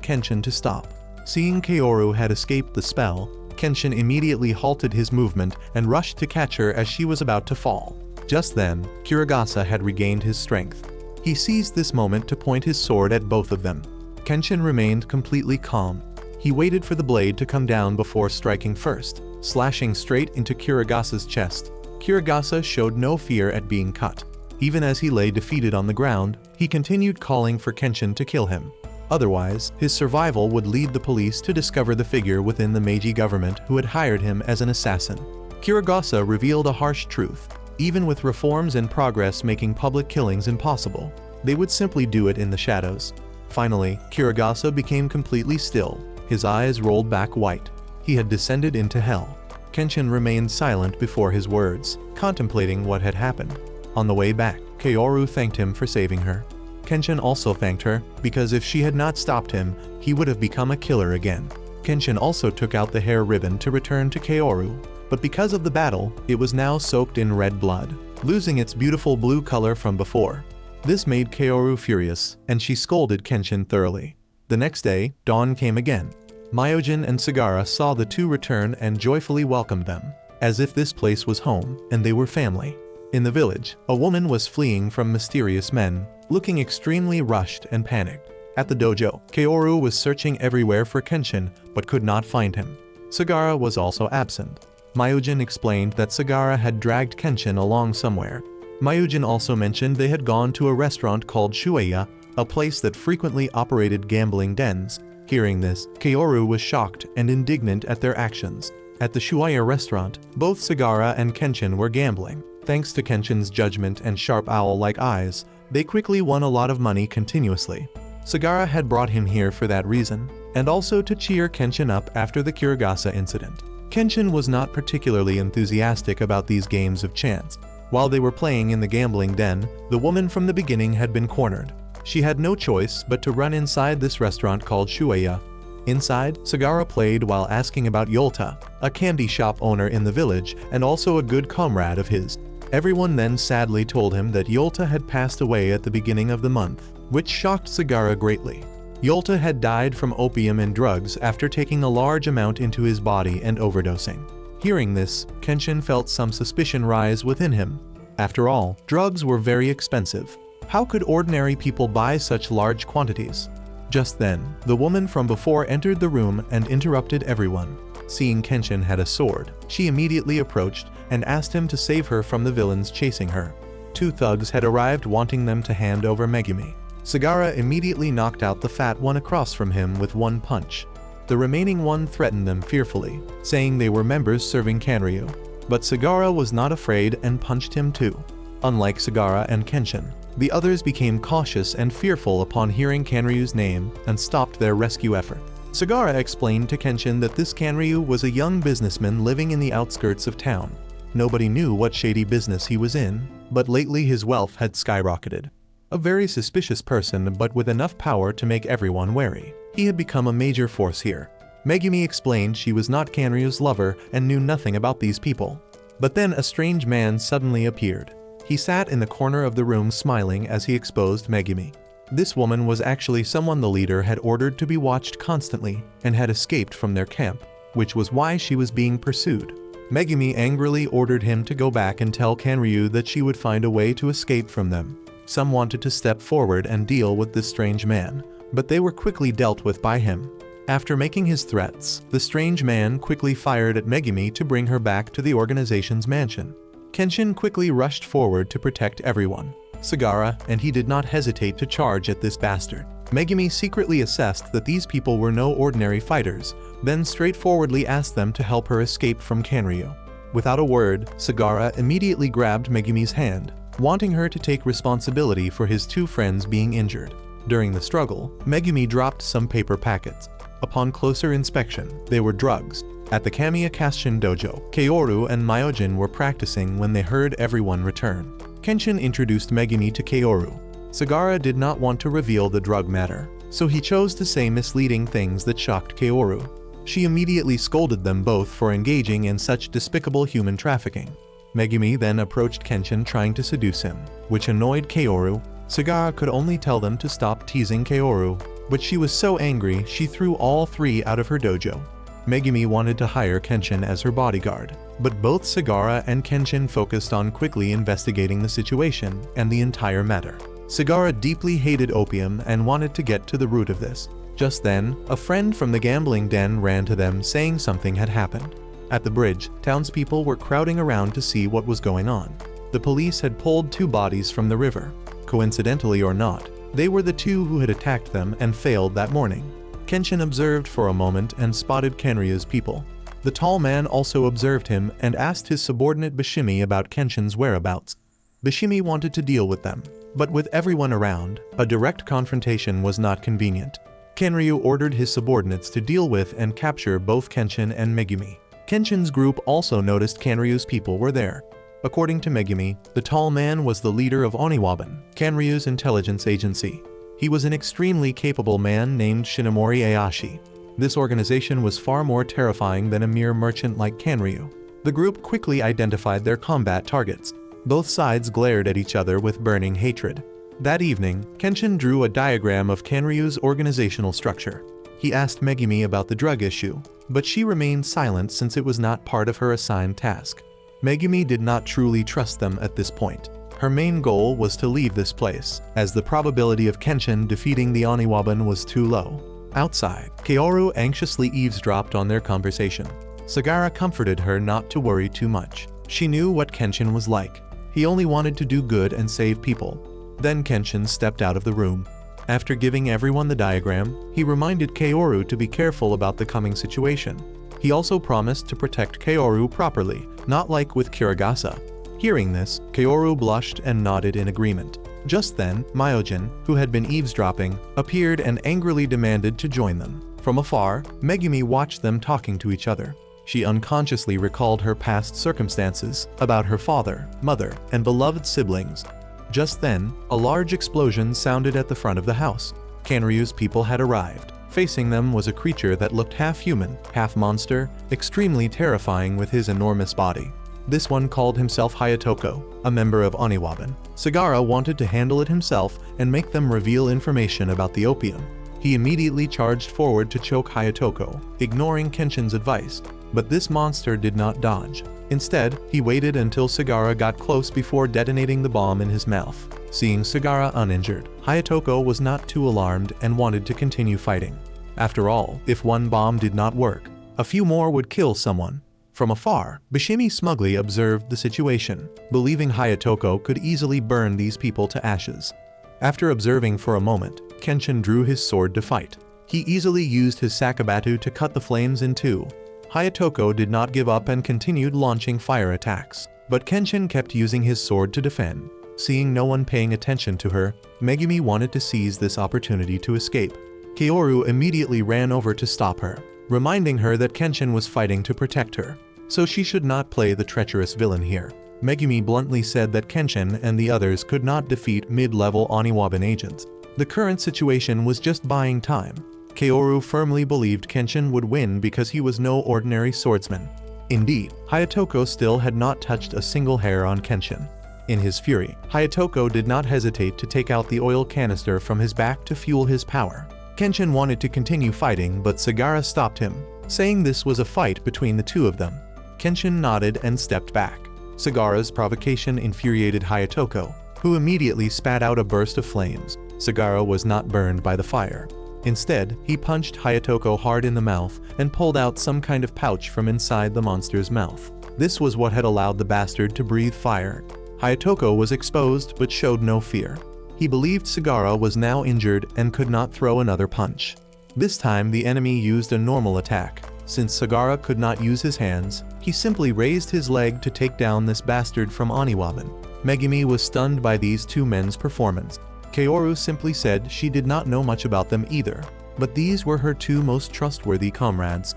Kenshin to stop. Seeing Kaoru had escaped the spell, Kenshin immediately halted his movement and rushed to catch her as she was about to fall. Just then, Kirigasa had regained his strength. He seized this moment to point his sword at both of them. Kenshin remained completely calm. He waited for the blade to come down before striking first, slashing straight into Kirigasa's chest. Kirigasa showed no fear at being cut. Even as he lay defeated on the ground, he continued calling for Kenshin to kill him. Otherwise, his survival would lead the police to discover the figure within the Meiji government who had hired him as an assassin. Kirigasa revealed a harsh truth. Even with reforms and progress making public killings impossible, they would simply do it in the shadows. Finally, Kirigasa became completely still. His eyes rolled back white. He had descended into hell. Kenshin remained silent before his words, contemplating what had happened. On the way back, Kaoru thanked him for saving her. Kenshin also thanked her, because if she had not stopped him, he would have become a killer again. Kenshin also took out the hair ribbon to return to Kaoru, but because of the battle, it was now soaked in red blood, losing its beautiful blue color from before. This made Kaoru furious, and she scolded Kenshin thoroughly. The next day, dawn came again. Myojin and Sagara saw the two return and joyfully welcomed them, as if this place was home, and they were family. In the village, a woman was fleeing from mysterious men, looking extremely rushed and panicked. At the dojo, Kaoru was searching everywhere for Kenshin, but could not find him. Sagara was also absent. Myojin explained that Sagara had dragged Kenshin along somewhere. Myojin also mentioned they had gone to a restaurant called Shueya, a place that frequently operated gambling dens. Hearing this, Kaoru was shocked and indignant at their actions. At the Shueya restaurant, both Sagara and Kenshin were gambling. Thanks to Kenshin's judgment and sharp owl-like eyes, they quickly won a lot of money continuously. Sagara had brought him here for that reason, and also to cheer Kenshin up after the Kirigasa incident. Kenshin was not particularly enthusiastic about these games of chance. While they were playing in the gambling den, the woman from the beginning had been cornered. She had no choice but to run inside this restaurant called Shueya. Inside, Sagara played while asking about Yolta, a candy shop owner in the village and also a good comrade of his. Everyone then sadly told him that Yolta had passed away at the beginning of the month, which shocked Sagara greatly. Yolta had died from opium and drugs after taking a large amount into his body and overdosing. Hearing this, Kenshin felt some suspicion rise within him. After all, drugs were very expensive. How could ordinary people buy such large quantities? Just then, the woman from before entered the room and interrupted everyone. Seeing Kenshin had a sword, she immediately approached and asked him to save her from the villains chasing her. 2 thugs had arrived wanting them to hand over Megumi. Sagara immediately knocked out the fat one across from him with 1 punch. The remaining one threatened them fearfully, saying they were members serving Kanryu. But Sagara was not afraid and punched him too. Unlike Sagara and Kenshin, the others became cautious and fearful upon hearing Kanryu's name and stopped their rescue effort. Sagara explained to Kenshin that this Kanryu was a young businessman living in the outskirts of town. Nobody knew what shady business he was in, but lately his wealth had skyrocketed. A very suspicious person, but with enough power to make everyone wary. He had become a major force here. Megumi explained she was not Kanryu's lover and knew nothing about these people. But then a strange man suddenly appeared. He sat in the corner of the room smiling as he exposed Megumi. This woman was actually someone the leader had ordered to be watched constantly and had escaped from their camp, which was why she was being pursued. Megumi angrily ordered him to go back and tell Kanryu that she would find a way to escape from them. Some wanted to step forward and deal with this strange man, but they were quickly dealt with by him. After making his threats, the strange man quickly fired at Megumi to bring her back to the organization's mansion. Kenshin quickly rushed forward to protect everyone. Sagara and he did not hesitate to charge at this bastard. Megumi secretly assessed that these people were no ordinary fighters, then straightforwardly asked them to help her escape from Kanryu. Without a word, Sagara immediately grabbed Megumi's hand, wanting her to take responsibility for his 2 friends being injured. During the struggle, Megumi dropped some paper packets. Upon closer inspection, they were drugs. At the Kamiya Kashin dojo, Kaoru and Myojin were practicing when they heard everyone return. Kenshin introduced Megumi to Kaoru. Sagara did not want to reveal the drug matter, so he chose to say misleading things that shocked Kaoru. She immediately scolded them both for engaging in such despicable human trafficking. Megumi then approached Kenshin trying to seduce him, which annoyed Kaoru. Sagara could only tell them to stop teasing Kaoru, but she was so angry she threw all 3 out of her dojo. Megumi wanted to hire Kenshin as her bodyguard, but both Sagara and Kenshin focused on quickly investigating the situation and the entire matter. Sagara deeply hated opium and wanted to get to the root of this. Just then, a friend from the gambling den ran to them saying something had happened. At the bridge, townspeople were crowding around to see what was going on. The police had pulled 2 bodies from the river. Coincidentally or not, they were the 2 who had attacked them and failed that morning. Kenshin observed for a moment and spotted Kanryu's people. The tall man also observed him and asked his subordinate Bishimi about Kenshin's whereabouts. Bishimi wanted to deal with them, but with everyone around, a direct confrontation was not convenient. Kanryu ordered his subordinates to deal with and capture both Kenshin and Megumi. Kenshin's group also noticed Kanryu's people were there. According to Megumi, the tall man was the leader of Oniwabanshu, Kanryu's intelligence agency. He was an extremely capable man named Shinomori Ayashi. This organization was far more terrifying than a mere merchant like Kanryu. The group quickly identified their combat targets. Both sides glared at each other with burning hatred. That evening, Kenshin drew a diagram of Kanryu's organizational structure. He asked Megumi about the drug issue, but she remained silent since it was not part of her assigned task. Megumi did not truly trust them at this point. Her main goal was to leave this place, as the probability of Kenshin defeating the Oniwaban was too low. Outside, Kaoru anxiously eavesdropped on their conversation. Sagara comforted her not to worry too much. She knew what Kenshin was like. He only wanted to do good and save people. Then Kenshin stepped out of the room. After giving everyone the diagram, he reminded Kaoru to be careful about the coming situation. He also promised to protect Kaoru properly, not like with Kirigasa. Hearing this, Kaoru blushed and nodded in agreement. Just then, Myojin, who had been eavesdropping, appeared and angrily demanded to join them. From afar, Megumi watched them talking to each other. She unconsciously recalled her past circumstances about her father, mother, and beloved siblings. Just then, a large explosion sounded at the front of the house. Kanryu's people had arrived. Facing them was a creature that looked half human, half monster, extremely terrifying with his enormous body. This one called himself Hayatoko, a member of Oniwaban. Sagara wanted to handle it himself and make them reveal information about the opium. He immediately charged forward to choke Hayatoko, ignoring Kenshin's advice. But this monster did not dodge. Instead, he waited until Sagara got close before detonating the bomb in his mouth. Seeing Sagara uninjured, Hayatoko was not too alarmed and wanted to continue fighting. After all, if one bomb did not work, a few more would kill someone. From afar, Bishimi smugly observed the situation, believing Hayatoko could easily burn these people to ashes. After observing for a moment, Kenshin drew his sword to fight. He easily used his sakabatu to cut the flames in two. Hayatoko did not give up and continued launching fire attacks, but Kenshin kept using his sword to defend. Seeing no one paying attention to her, Megumi wanted to seize this opportunity to escape. Kaoru immediately ran over to stop her, reminding her that Kenshin was fighting to protect her, so she should not play the treacherous villain here. Megumi bluntly said that Kenshin and the others could not defeat mid-level Oniwaban agents. The current situation was just buying time. Kaoru firmly believed Kenshin would win because he was no ordinary swordsman. Indeed, Hayatoko still had not touched a single hair on Kenshin. In his fury, Hayatoko did not hesitate to take out the oil canister from his back to fuel his power. Kenshin wanted to continue fighting, but Sagara stopped him, saying this was a fight between the two of them. Kenshin nodded and stepped back. Sagara's provocation infuriated Hayatoko, who immediately spat out a burst of flames. Sagara was not burned by the fire. Instead, he punched Hayatoko hard in the mouth and pulled out some kind of pouch from inside the monster's mouth. This was what had allowed the bastard to breathe fire. Hayatoko was exposed but showed no fear. He believed Sagara was now injured and could not throw another punch. This time the enemy used a normal attack. Since Sagara could not use his hands, he simply raised his leg to take down this bastard from Oniwaban. Megumi was stunned by these two men's performance. Kaoru simply said she did not know much about them either, but these were her two most trustworthy comrades.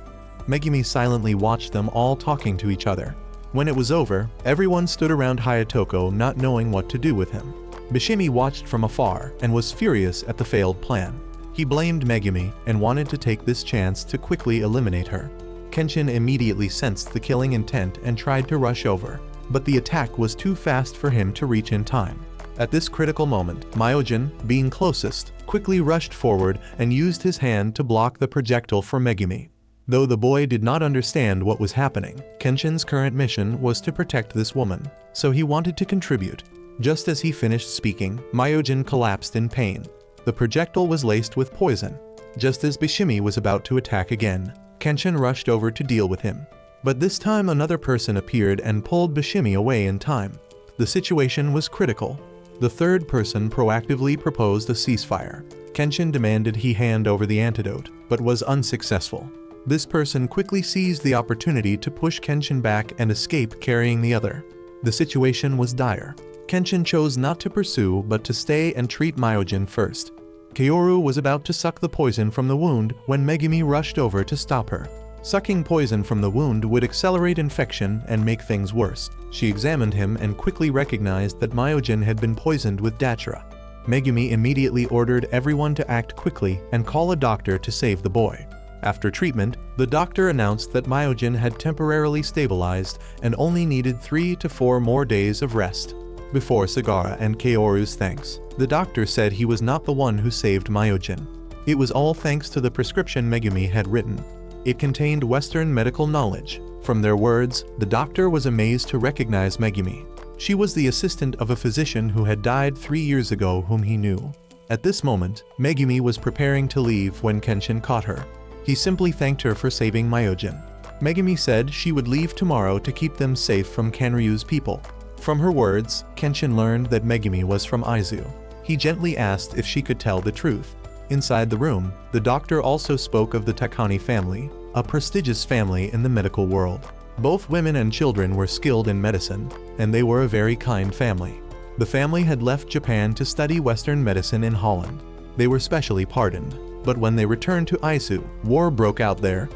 Megumi silently watched them all talking to each other. When it was over, everyone stood around Hayatoko not knowing what to do with him. Bishimi watched from afar and was furious at the failed plan. He blamed Megumi and wanted to take this chance to quickly eliminate her. Kenshin immediately sensed the killing intent and tried to rush over, but the attack was too fast for him to reach in time. At this critical moment, Myojin, being closest, quickly rushed forward and used his hand to block the projectile for Megumi. Though the boy did not understand what was happening, Kenshin's current mission was to protect this woman, so he wanted to contribute. Just as he finished speaking, Myojin collapsed in pain. The projectile was laced with poison. Just as Bishimi was about to attack again, Kenshin rushed over to deal with him. But this time another person appeared and pulled Bishimi away in time. The situation was critical. The third person proactively proposed a ceasefire. Kenshin demanded he hand over the antidote, but was unsuccessful. This person quickly seized the opportunity to push Kenshin back and escape carrying the other. The situation was dire. Kenshin chose not to pursue but to stay and treat Myojin first. Kaoru was about to suck the poison from the wound when Megumi rushed over to stop her. Sucking poison from the wound would accelerate infection and make things worse. She examined him and quickly recognized that Myojin had been poisoned with dachira. Megumi immediately ordered everyone to act quickly and call a doctor to save the boy. After treatment, the doctor announced that Myojin had temporarily stabilized and only needed 3 to 4 more days of rest. Before Sagara and Kaoru's thanks, the doctor said he was not the one who saved Myojin. It was all thanks to the prescription Megumi had written. It contained Western medical knowledge. From their words, the doctor was amazed to recognize Megumi. She was the assistant of a physician who had died 3 years ago whom he knew. At this moment, Megumi was preparing to leave when Kenshin caught her. He simply thanked her for saving Myojin. Megumi said she would leave tomorrow to keep them safe from Kanryu's people. From her words, Kenshin learned that Megumi was from Aizu. He gently asked if she could tell the truth. Inside the room, the doctor also spoke of the Takani family, a prestigious family in the medical world. Both women and children were skilled in medicine, and they were a very kind family. The family had left Japan to study Western medicine in Holland. They were specially pardoned, but when they returned to Aizu, war broke out there.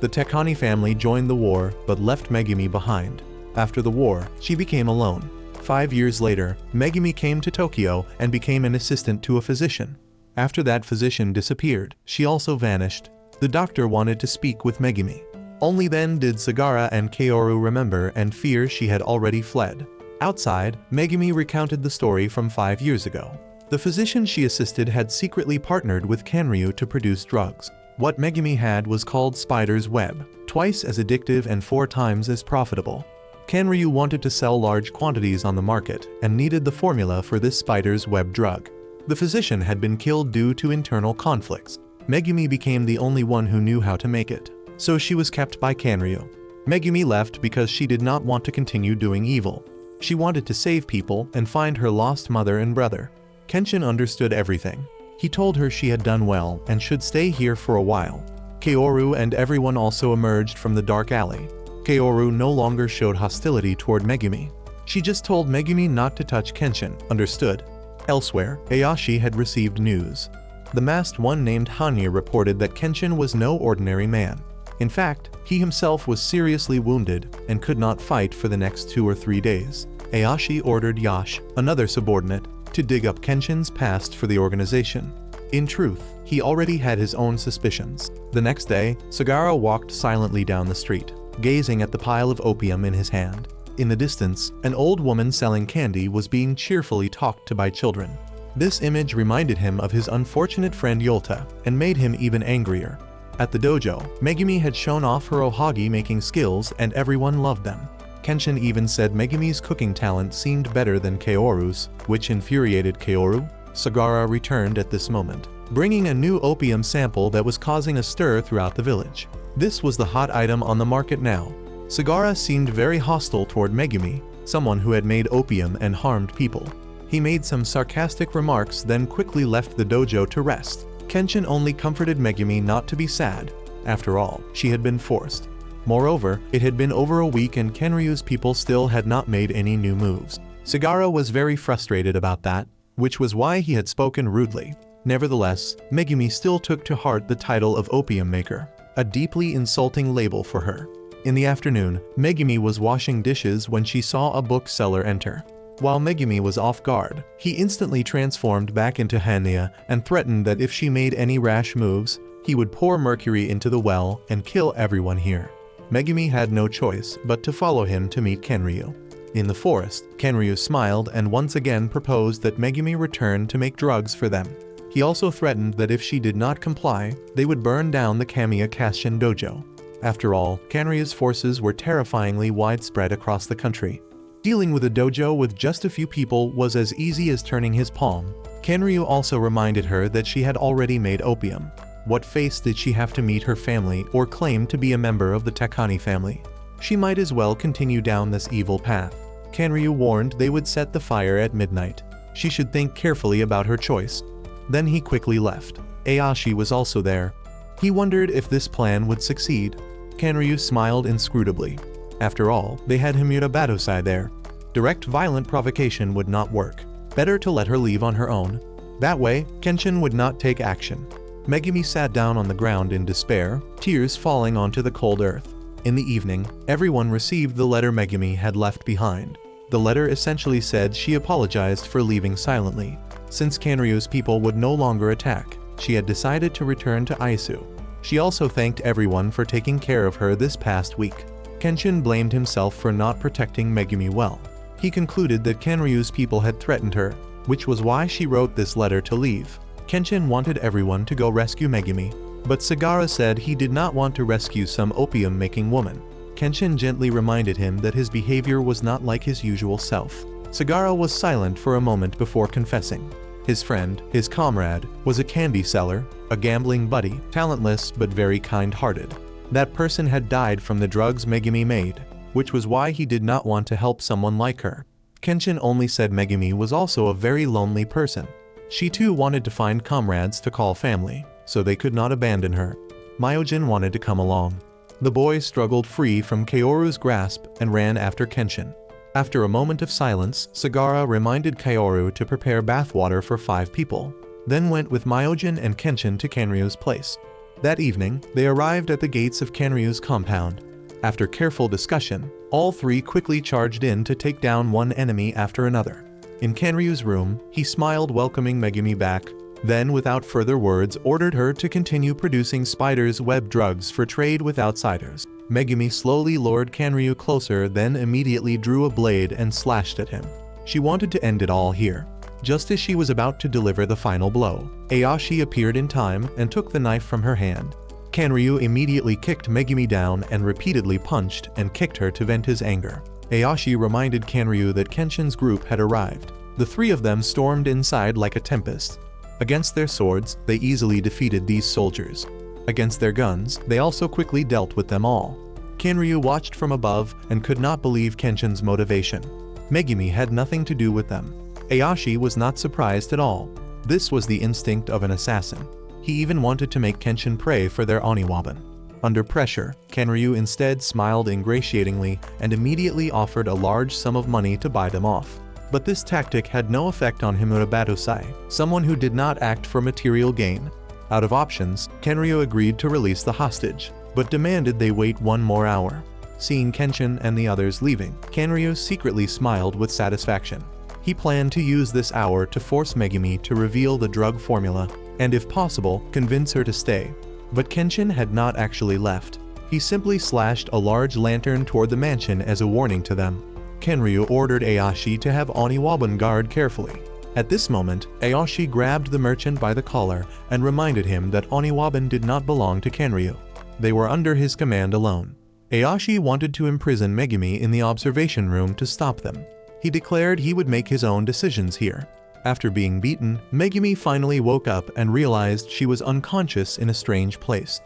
The Takani family joined the war but left Megumi behind. After the war, she became alone. 5 years later, Megumi came to Tokyo and became an assistant to a physician. After that physician disappeared, she also vanished. The doctor wanted to speak with Megumi. Only then did Sagara and Kaoru remember and fear she had already fled. Outside, Megumi recounted the story from 5 years ago. The physician she assisted had secretly partnered with Kanryu to produce drugs. What Megumi had was called Spider's Web, twice as addictive and 4 times as profitable. Kanryu wanted to sell large quantities on the market and needed the formula for this Spider's Web drug. The physician had been killed due to internal conflicts. Megumi became the only one who knew how to make it, so she was kept by Kanryu. Megumi left because she did not want to continue doing evil. She wanted to save people and find her lost mother and brother. Kenshin understood everything. He told her she had done well and should stay here for a while. Kaoru and everyone also emerged from the dark alley. Kaoru no longer showed hostility toward Megumi. She just told Megumi not to touch Kenshin, understood? Elsewhere, Ayashi had received news. The masked one named Hanya reported that Kenshin was no ordinary man. In fact, he himself was seriously wounded and could not fight for the next 2 or 3 days. Ayashi ordered Yash, another subordinate, to dig up Kenshin's past for the organization. In truth, he already had his own suspicions. The next day, Sagara walked silently down the street, gazing at the pile of opium in his hand. In the distance, an old woman selling candy was being cheerfully talked to by children. This image reminded him of his unfortunate friend Yolta and made him even angrier. At the dojo, Megumi had shown off her ohagi making skills and everyone loved them. Kenshin even said Megumi's cooking talent seemed better than Kaoru's, which infuriated Kaoru. Sagara returned at this moment, bringing a new opium sample that was causing a stir throughout the village. This was the hot item on the market now. Sagara seemed very hostile toward Megumi, someone who had made opium and harmed people. He made some sarcastic remarks then quickly left the dojo to rest. Kenshin only comforted Megumi not to be sad. After all, she had been forced. Moreover, it had been over a week and Kenryu's people still had not made any new moves. Sagara was very frustrated about that, which was why he had spoken rudely. Nevertheless, Megumi still took to heart the title of opium maker, a deeply insulting label for her. In the afternoon, Megumi was washing dishes when she saw a bookseller enter. While Megumi was off guard, he instantly transformed back into Hanya and threatened that if she made any rash moves, he would pour mercury into the well and kill everyone here. Megumi had no choice but to follow him to meet Kenryu. In the forest, Kenryu smiled and once again proposed that Megumi return to make drugs for them. He also threatened that if she did not comply, they would burn down the Kamiya Kashin dojo. After all, Kenryu's forces were terrifyingly widespread across the country. Dealing with a dojo with just a few people was as easy as turning his palm. Kenryu also reminded her that she had already made opium. What face did she have to meet her family or claim to be a member of the Takani family? She might as well continue down this evil path. Kenryu warned they would set the fire at midnight. She should think carefully about her choice. Then he quickly left. Ayashi was also there. He wondered if this plan would succeed. Kenryu smiled inscrutably. After all, they had Himura Batosai there. Direct violent provocation would not work. Better to let her leave on her own. That way, Kenshin would not take action. Megumi sat down on the ground in despair, tears falling onto the cold earth. In the evening, everyone received the letter Megumi had left behind. The letter essentially said she apologized for leaving silently. Since Kanryu's people would no longer attack, she had decided to return to Aisu. She also thanked everyone for taking care of her this past week. Kenshin blamed himself for not protecting Megumi well. He concluded that Kenryu's people had threatened her, which was why she wrote this letter to leave. Kenshin wanted everyone to go rescue Megumi, but Sagara said he did not want to rescue some opium-making woman. Kenshin gently reminded him that his behavior was not like his usual self. Sagara was silent for a moment before confessing. His friend, his comrade, was a candy seller, a gambling buddy, talentless but very kind-hearted. That person had died from the drugs Megumi made, which was why he did not want to help someone like her. Kenshin only said Megumi was also a very lonely person. She too wanted to find comrades to call family, so they could not abandon her. Myojin wanted to come along. The boy struggled free from Kaoru's grasp and ran after Kenshin. After a moment of silence, Sagara reminded Kaoru to prepare bathwater for 5 people, then went with Myojin and Kenshin to Kenryu's place. That evening, they arrived at the gates of Kanryu's compound. After careful discussion, all three quickly charged in to take down one enemy after another. In Kanryu's room, he smiled, welcoming Megumi back, then without further words ordered her to continue producing spider's web drugs for trade with outsiders. Megumi slowly lured Kanryu closer, then immediately drew a blade and slashed at him. She wanted to end it all here. Just as she was about to deliver the final blow, Ayashi appeared in time and took the knife from her hand. Kanryu immediately kicked Megumi down and repeatedly punched and kicked her to vent his anger. Ayashi reminded Kanryu that Kenshin's group had arrived. The three of them stormed inside like a tempest. Against their swords, they easily defeated these soldiers. Against their guns, they also quickly dealt with them all. Kanryu watched from above and could not believe Kenshin's motivation. Megumi had nothing to do with them. Ayashi was not surprised at all. This was the instinct of an assassin. He even wanted to make Kenshin pray for their Oniwaban. Under pressure, Kanryu instead smiled ingratiatingly and immediately offered a large sum of money to buy them off. But this tactic had no effect on Himurabatusai, someone who did not act for material gain. Out of options, Kanryu agreed to release the hostage, but demanded they wait one more hour. Seeing Kenshin and the others leaving, Kanryu secretly smiled with satisfaction. He planned to use this hour to force Megumi to reveal the drug formula, and if possible, convince her to stay. But Kenshin had not actually left. He simply slashed a large lantern toward the mansion as a warning to them. Kanryu ordered Ayashi to have Oniwaban guard carefully. At this moment, Ayashi grabbed the merchant by the collar and reminded him that Oniwaban did not belong to Kanryu. They were under his command alone. Ayashi wanted to imprison Megumi in the observation room to stop them. He declared he would make his own decisions here. After being beaten, Megumi finally woke up and realized she was unconscious in a strange place.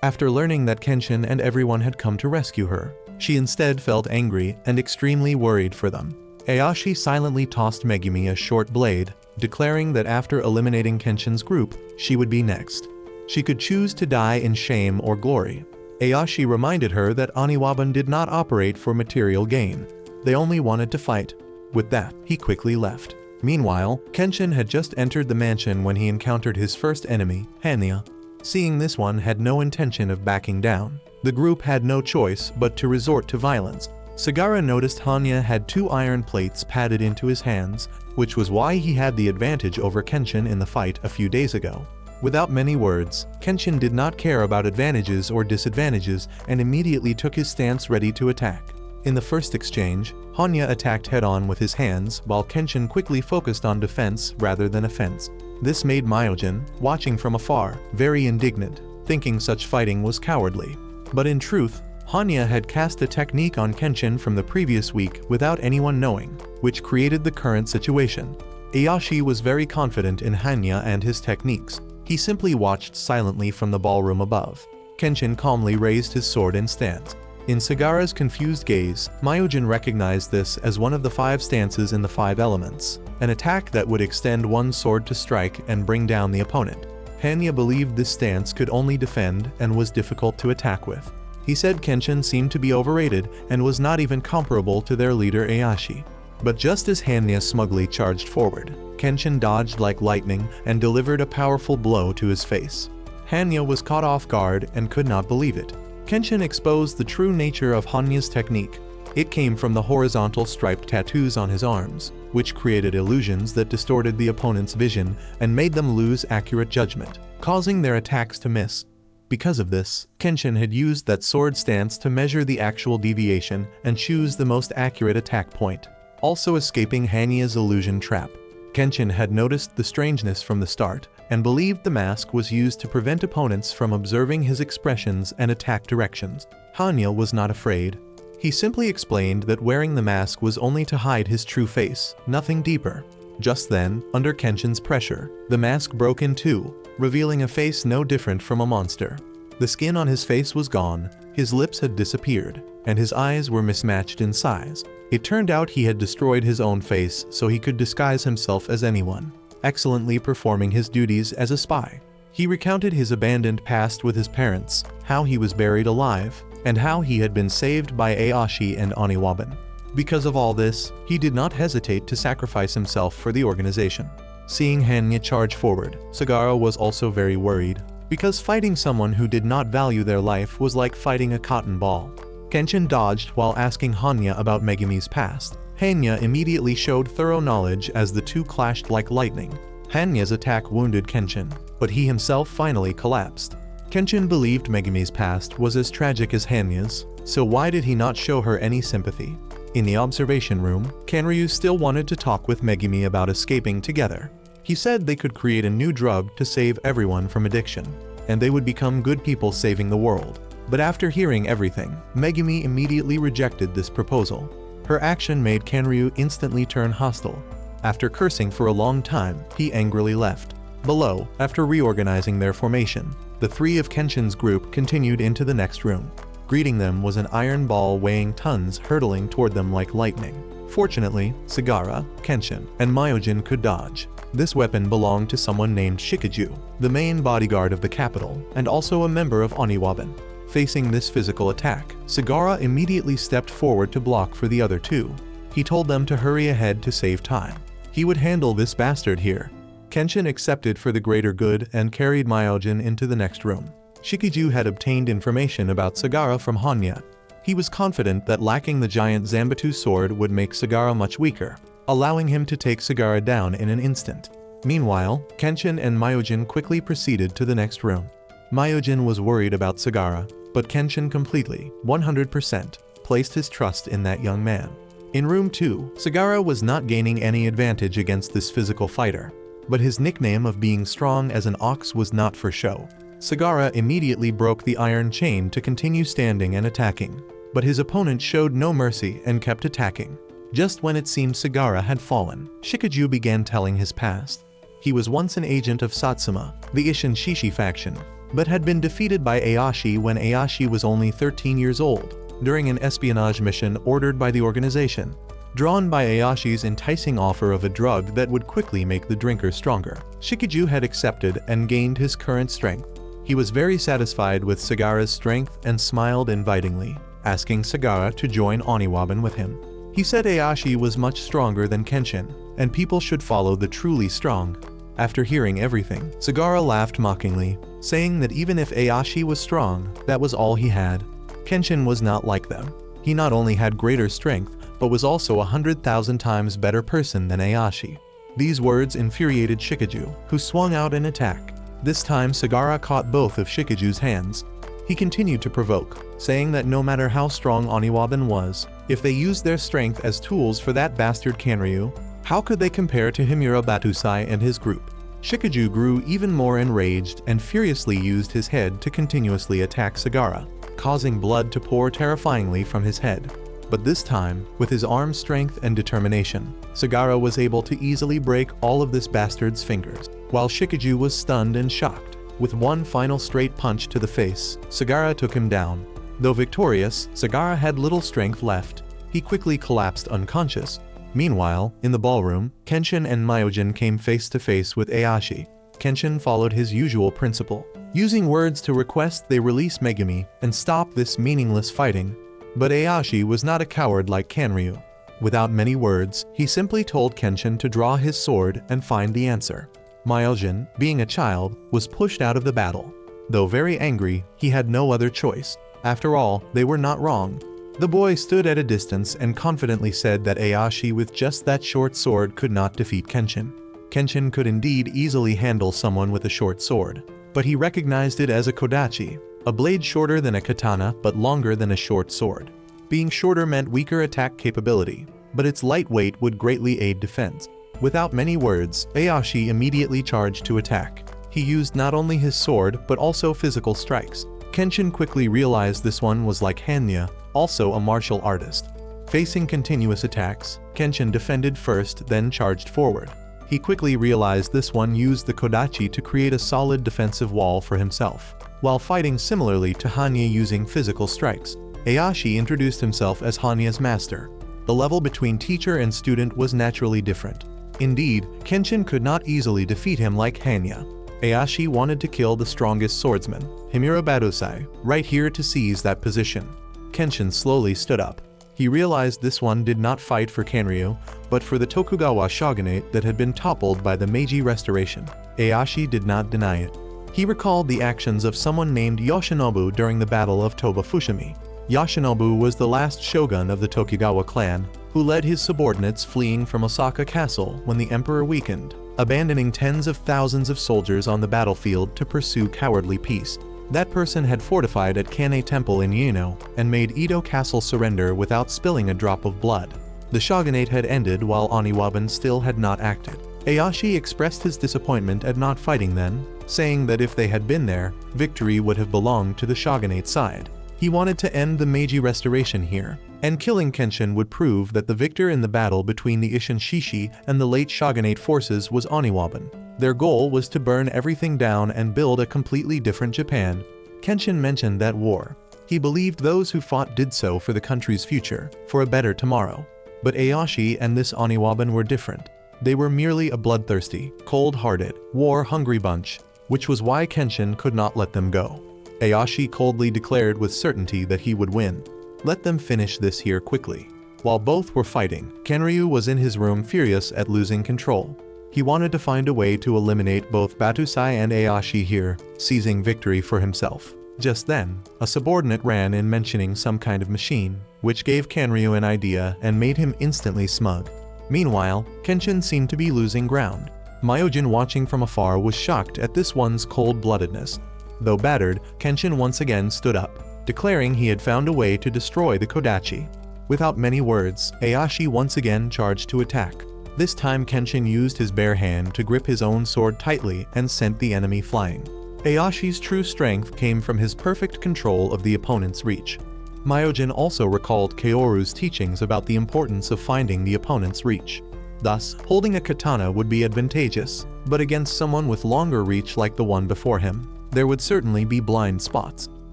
After learning that Kenshin and everyone had come to rescue her, she instead felt angry and extremely worried for them. Ayashi silently tossed Megumi a short blade, declaring that after eliminating Kenshin's group, she would be next. She could choose to die in shame or glory. Ayashi reminded her that Oniwaban did not operate for material gain. They only wanted to fight. With that, he quickly left. Meanwhile, Kenshin had just entered the mansion when he encountered his first enemy, Hanya. Seeing this one had no intention of backing down, the group had no choice but to resort to violence. Sagara noticed Hanya had 2 iron plates padded into his hands, which was why he had the advantage over Kenshin in the fight a few days ago. Without many words, Kenshin did not care about advantages or disadvantages and immediately took his stance ready to attack. In the first exchange, Hanya attacked head-on with his hands while Kenshin quickly focused on defense rather than offense. This made Myojin, watching from afar, very indignant, thinking such fighting was cowardly. But in truth, Hanya had cast a technique on Kenshin from the previous week without anyone knowing, which created the current situation. Ayashi was very confident in Hanya and his techniques. He simply watched silently from the ballroom above. Kenshin calmly raised his sword in stance. In Sagara's confused gaze, Myojin recognized this as one of the 5 stances in the 5 elements, an attack that would extend one sword to strike and bring down the opponent. Hanya believed this stance could only defend and was difficult to attack with. He said Kenshin seemed to be overrated and was not even comparable to their leader Ayashi. But just as Hanya smugly charged forward, Kenshin dodged like lightning and delivered a powerful blow to his face. Hanya was caught off guard and could not believe it. Kenshin exposed the true nature of Hanya's technique. It came from the horizontal striped tattoos on his arms, which created illusions that distorted the opponent's vision and made them lose accurate judgment, causing their attacks to miss. Because of this, Kenshin had used that sword stance to measure the actual deviation and choose the most accurate attack point, also escaping Hanya's illusion trap. Kenshin had noticed the strangeness from the start and believed the mask was used to prevent opponents from observing his expressions and attack directions. Hanya was not afraid. He simply explained that wearing the mask was only to hide his true face, nothing deeper. Just then, under Kenshin's pressure, the mask broke in two, revealing a face no different from a monster. The skin on his face was gone, his lips had disappeared, and his eyes were mismatched in size. It turned out he had destroyed his own face so he could disguise himself as anyone, excellently performing his duties as a spy. He recounted his abandoned past with his parents, how he was buried alive, and how he had been saved by Ayashi and Oniwaban. Because of all this, he did not hesitate to sacrifice himself for the organization. Seeing Hanya charge forward, Sagara was also very worried. because fighting someone who did not value their life was like fighting a cotton ball. Kenshin dodged while asking Hanya about Megumi's past. Hanya immediately showed thorough knowledge as the two clashed like lightning. Hanya's attack wounded Kenshin, but he himself finally collapsed. Kenshin believed Megumi's past was as tragic as Hanya's, so why did he not show her any sympathy? In the observation room, Kanryu still wanted to talk with Megumi about escaping together. He said they could create a new drug to save everyone from addiction, and they would become good people saving the world. But after hearing everything, Megumi immediately rejected this proposal. Her action made Kanryu instantly turn hostile. After cursing for a long time, he angrily left. Below, after reorganizing their formation, the three of Kenshin's group continued into the next room. Greeting them was an iron ball weighing tons hurtling toward them like lightning. Fortunately, Sagara, Kenshin, and Myojin could dodge. This weapon belonged to someone named Shikiju, the main bodyguard of the capital, and also a member of Oniwaban. Facing this physical attack, Sagara immediately stepped forward to block for the other two. He told them to hurry ahead to save time. He would handle this bastard here. Kenshin accepted for the greater good and carried Myojin into the next room. Shikiju had obtained information about Sagara from Hanya. He was confident that lacking the giant Zanbatu sword would make Sagara much weaker, allowing him to take Sagara down in an instant. Meanwhile, Kenshin and Myojin quickly proceeded to the next room. Myojin was worried about Sagara, but Kenshin completely, 100%, placed his trust in that young man. In room 2, Sagara was not gaining any advantage against this physical fighter, but his nickname of being strong as an ox was not for show. Sagara immediately broke the iron chain to continue standing and attacking, but his opponent showed no mercy and kept attacking. Just when it seemed Sagara had fallen, Shikiju began telling his past. He was once an agent of Satsuma, the Isshin Shishi faction, but had been defeated by Ayashi when Ayashi was only 13 years old, during an espionage mission ordered by the organization. Drawn by Ayashi's enticing offer of a drug that would quickly make the drinker stronger, Shikiju had accepted and gained his current strength. He was very satisfied with Sagara's strength and smiled invitingly, asking Sagara to join Oniwaban with him. He said Ayashi was much stronger than Kenshin, and people should follow the truly strong. After hearing everything, Sagara laughed mockingly, saying that even if Ayashi was strong, that was all he had. Kenshin was not like them. He not only had greater strength, but was also 100,000 times better person than Ayashi. These words infuriated Shikiju, who swung out an attack. This time Sagara caught both of Shikiju's hands. He continued to provoke, saying that no matter how strong Oniwaban was, if they used their strength as tools for that bastard Kanryu, how could they compare to Himura Batusai and his group? Shikiju grew even more enraged and furiously used his head to continuously attack Sagara, causing blood to pour terrifyingly from his head. But this time, with his arm strength and determination, Sagara was able to easily break all of this bastard's fingers, while Shikiju was stunned and shocked. With one final straight punch to the face, Sagara took him down. Though victorious, Sagara had little strength left. He quickly collapsed unconscious. Meanwhile, in the ballroom, Kenshin and Myojin came face to face with Ayashi. Kenshin followed his usual principle, using words to request they release Megumi and stop this meaningless fighting. But Ayashi was not a coward like Kanryu. Without many words, he simply told Kenshin to draw his sword and find the answer. Myojin, being a child, was pushed out of the battle. Though very angry, he had no other choice. After all, they were not wrong. The boy stood at a distance and confidently said that Ayashi with just that short sword could not defeat Kenshin. Kenshin could indeed easily handle someone with a short sword, but he recognized it as a kodachi, a blade shorter than a katana but longer than a short sword. Being shorter meant weaker attack capability, but its lightweight would greatly aid defense. Without many words, Ayashi immediately charged to attack. He used not only his sword but also physical strikes. Kenshin quickly realized this one was like Hanya, also a martial artist. Facing continuous attacks, Kenshin defended first, then charged forward. He quickly realized this one used the kodachi to create a solid defensive wall for himself, while fighting similarly to Hanya using physical strikes. Ayashi introduced himself as Hanya's master. The level between teacher and student was naturally different. Indeed, Kenshin could not easily defeat him like Hanya. Ayashi wanted to kill the strongest swordsman, Himura Batusai, right here to seize that position. Kenshin slowly stood up. He realized this one did not fight for Kanryu, but for the Tokugawa shogunate that had been toppled by the Meiji Restoration. Ayashi did not deny it. He recalled the actions of someone named Yoshinobu during the Battle of Toba Fushimi. Yoshinobu was the last shogun of the Tokugawa clan, who led his subordinates fleeing from Osaka Castle when the emperor weakened, abandoning tens of thousands of soldiers on the battlefield to pursue cowardly peace. That person had fortified at Kane Temple in Ueno and made Edo Castle surrender without spilling a drop of blood. The shogunate had ended while Oniwaban still had not acted. Ieyashi expressed his disappointment at not fighting then, saying that if they had been there, victory would have belonged to the shogunate's side. He wanted to end the Meiji Restoration here, and killing Kenshin would prove that the victor in the battle between the Isshin Shishi and the late shogunate forces was Oniwaban. Their goal was to burn everything down and build a completely different Japan. Kenshin mentioned that war. He believed those who fought did so for the country's future, for a better tomorrow. But Ieyashi and this Oniwaban were different. They were merely a bloodthirsty, cold-hearted, war-hungry bunch, which was why Kenshin could not let them go. Ieyashi coldly declared with certainty that he would win. Let them finish this here quickly. While both were fighting, Kenryu was in his room furious at losing control. He wanted to find a way to eliminate both Batusai and Ieyashi here, seizing victory for himself. Just then, a subordinate ran in mentioning some kind of machine, which gave Kenryu an idea and made him instantly smug. Meanwhile, Kenshin seemed to be losing ground. Myojin, watching from afar, was shocked at this one's cold-bloodedness. Though battered, Kenshin once again stood up, declaring he had found a way to destroy the Kodachi. Without many words, Ieyashi once again charged to attack. This time Kenshin used his bare hand to grip his own sword tightly and sent the enemy flying. Ieyashi's true strength came from his perfect control of the opponent's reach. Myojin also recalled Kaoru's teachings about the importance of finding the opponent's reach. Thus, holding a katana would be advantageous, but against someone with longer reach like the one before him, there would certainly be blind spots.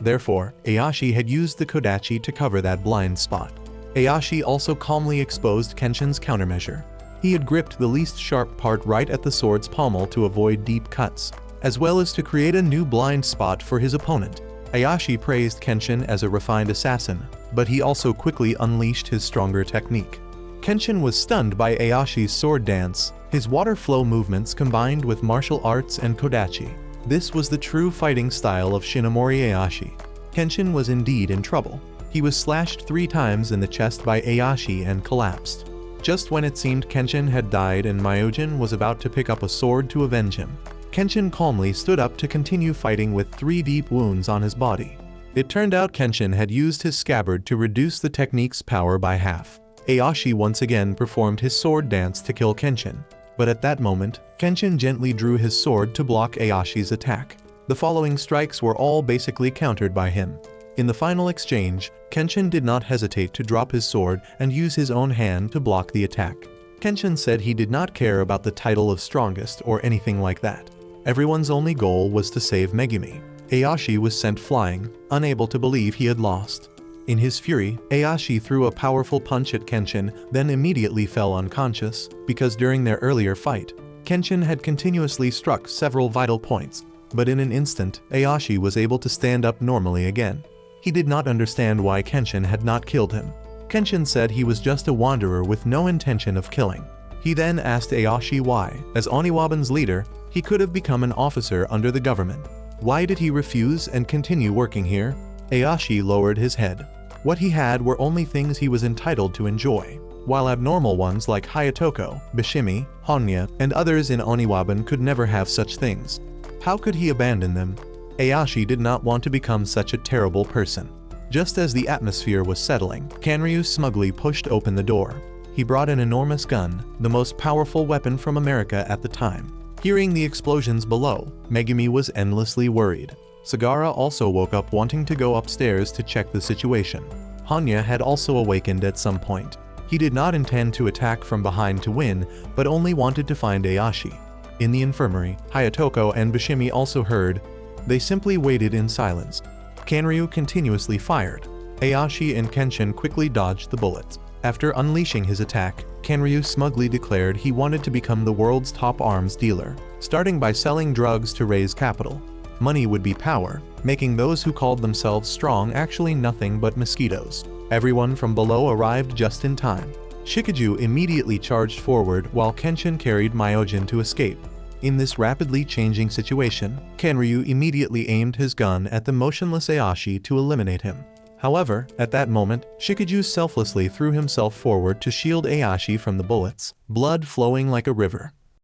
Therefore, Ieyashi had used the Kodachi to cover that blind spot. Ieyashi also calmly exposed Kenshin's countermeasure. He had gripped the least sharp part right at the sword's pommel to avoid deep cuts, as well as to create a new blind spot for his opponent. Ieyashi praised Kenshin as a refined assassin, but he also quickly unleashed his stronger technique. Kenshin was stunned by Ieyashi's sword dance, his water flow movements combined with martial arts and Kodachi. This was the true fighting style of Shinomori Ieyashi. Kenshin was indeed in trouble. He was slashed 3 times in the chest by Ieyashi and collapsed. Just when it seemed Kenshin had died and Myojin was about to pick up a sword to avenge him, Kenshin calmly stood up to continue fighting with 3 deep wounds on his body. It turned out Kenshin had used his scabbard to reduce the technique's power by half. Ieyashi once again performed his sword dance to kill Kenshin. But at that moment, Kenshin gently drew his sword to block Ieyashi's attack. The following strikes were all basically countered by him. In the final exchange, Kenshin did not hesitate to drop his sword and use his own hand to block the attack. Kenshin said he did not care about the title of strongest or anything like that. Everyone's only goal was to save Megumi. Ieyashi was sent flying, unable to believe he had lost. In his fury, Ieyashi threw a powerful punch at Kenshin, then immediately fell unconscious, because during their earlier fight, Kenshin had continuously struck several vital points, but in an instant, Ieyashi was able to stand up normally again. He did not understand why Kenshin had not killed him. Kenshin said he was just a wanderer with no intention of killing. He then asked Ieyashi why, as Oniwaban's leader, he could have become an officer under the government. Why did he refuse and continue working here? Ieyashi lowered his head. What he had were only things he was entitled to enjoy, while abnormal ones like Hayatoko, Bishimi, Honya, and others in Oniwaban could never have such things. How could he abandon them? Ieyashi did not want to become such a terrible person. Just as the atmosphere was settling, Kenryu smugly pushed open the door. He brought an enormous gun, the most powerful weapon from America at the time. Hearing the explosions below, Megumi was endlessly worried. Sagara also woke up wanting to go upstairs to check the situation. Honya had also awakened at some point. He did not intend to attack from behind to win, but only wanted to find Ieyashi. In the infirmary, Hayatoko and Bishimi also heard. They simply waited in silence. Kenryu continuously fired. Ieyashi and Kenshin quickly dodged the bullets. After unleashing his attack, Kenryu smugly declared he wanted to become the world's top arms dealer, starting by selling drugs to raise capital. Money would be power, making those who called themselves strong actually nothing but mosquitoes. Everyone from below arrived just in time. Shikiju immediately charged forward while Kenshin carried Myojin to escape. In this rapidly changing situation, Kanryu immediately aimed his gun at the motionless Ayashi to eliminate him. However, at that moment, Shikaju selflessly threw himself forward to shield Ayashi from the bullets, blood flowing like a river.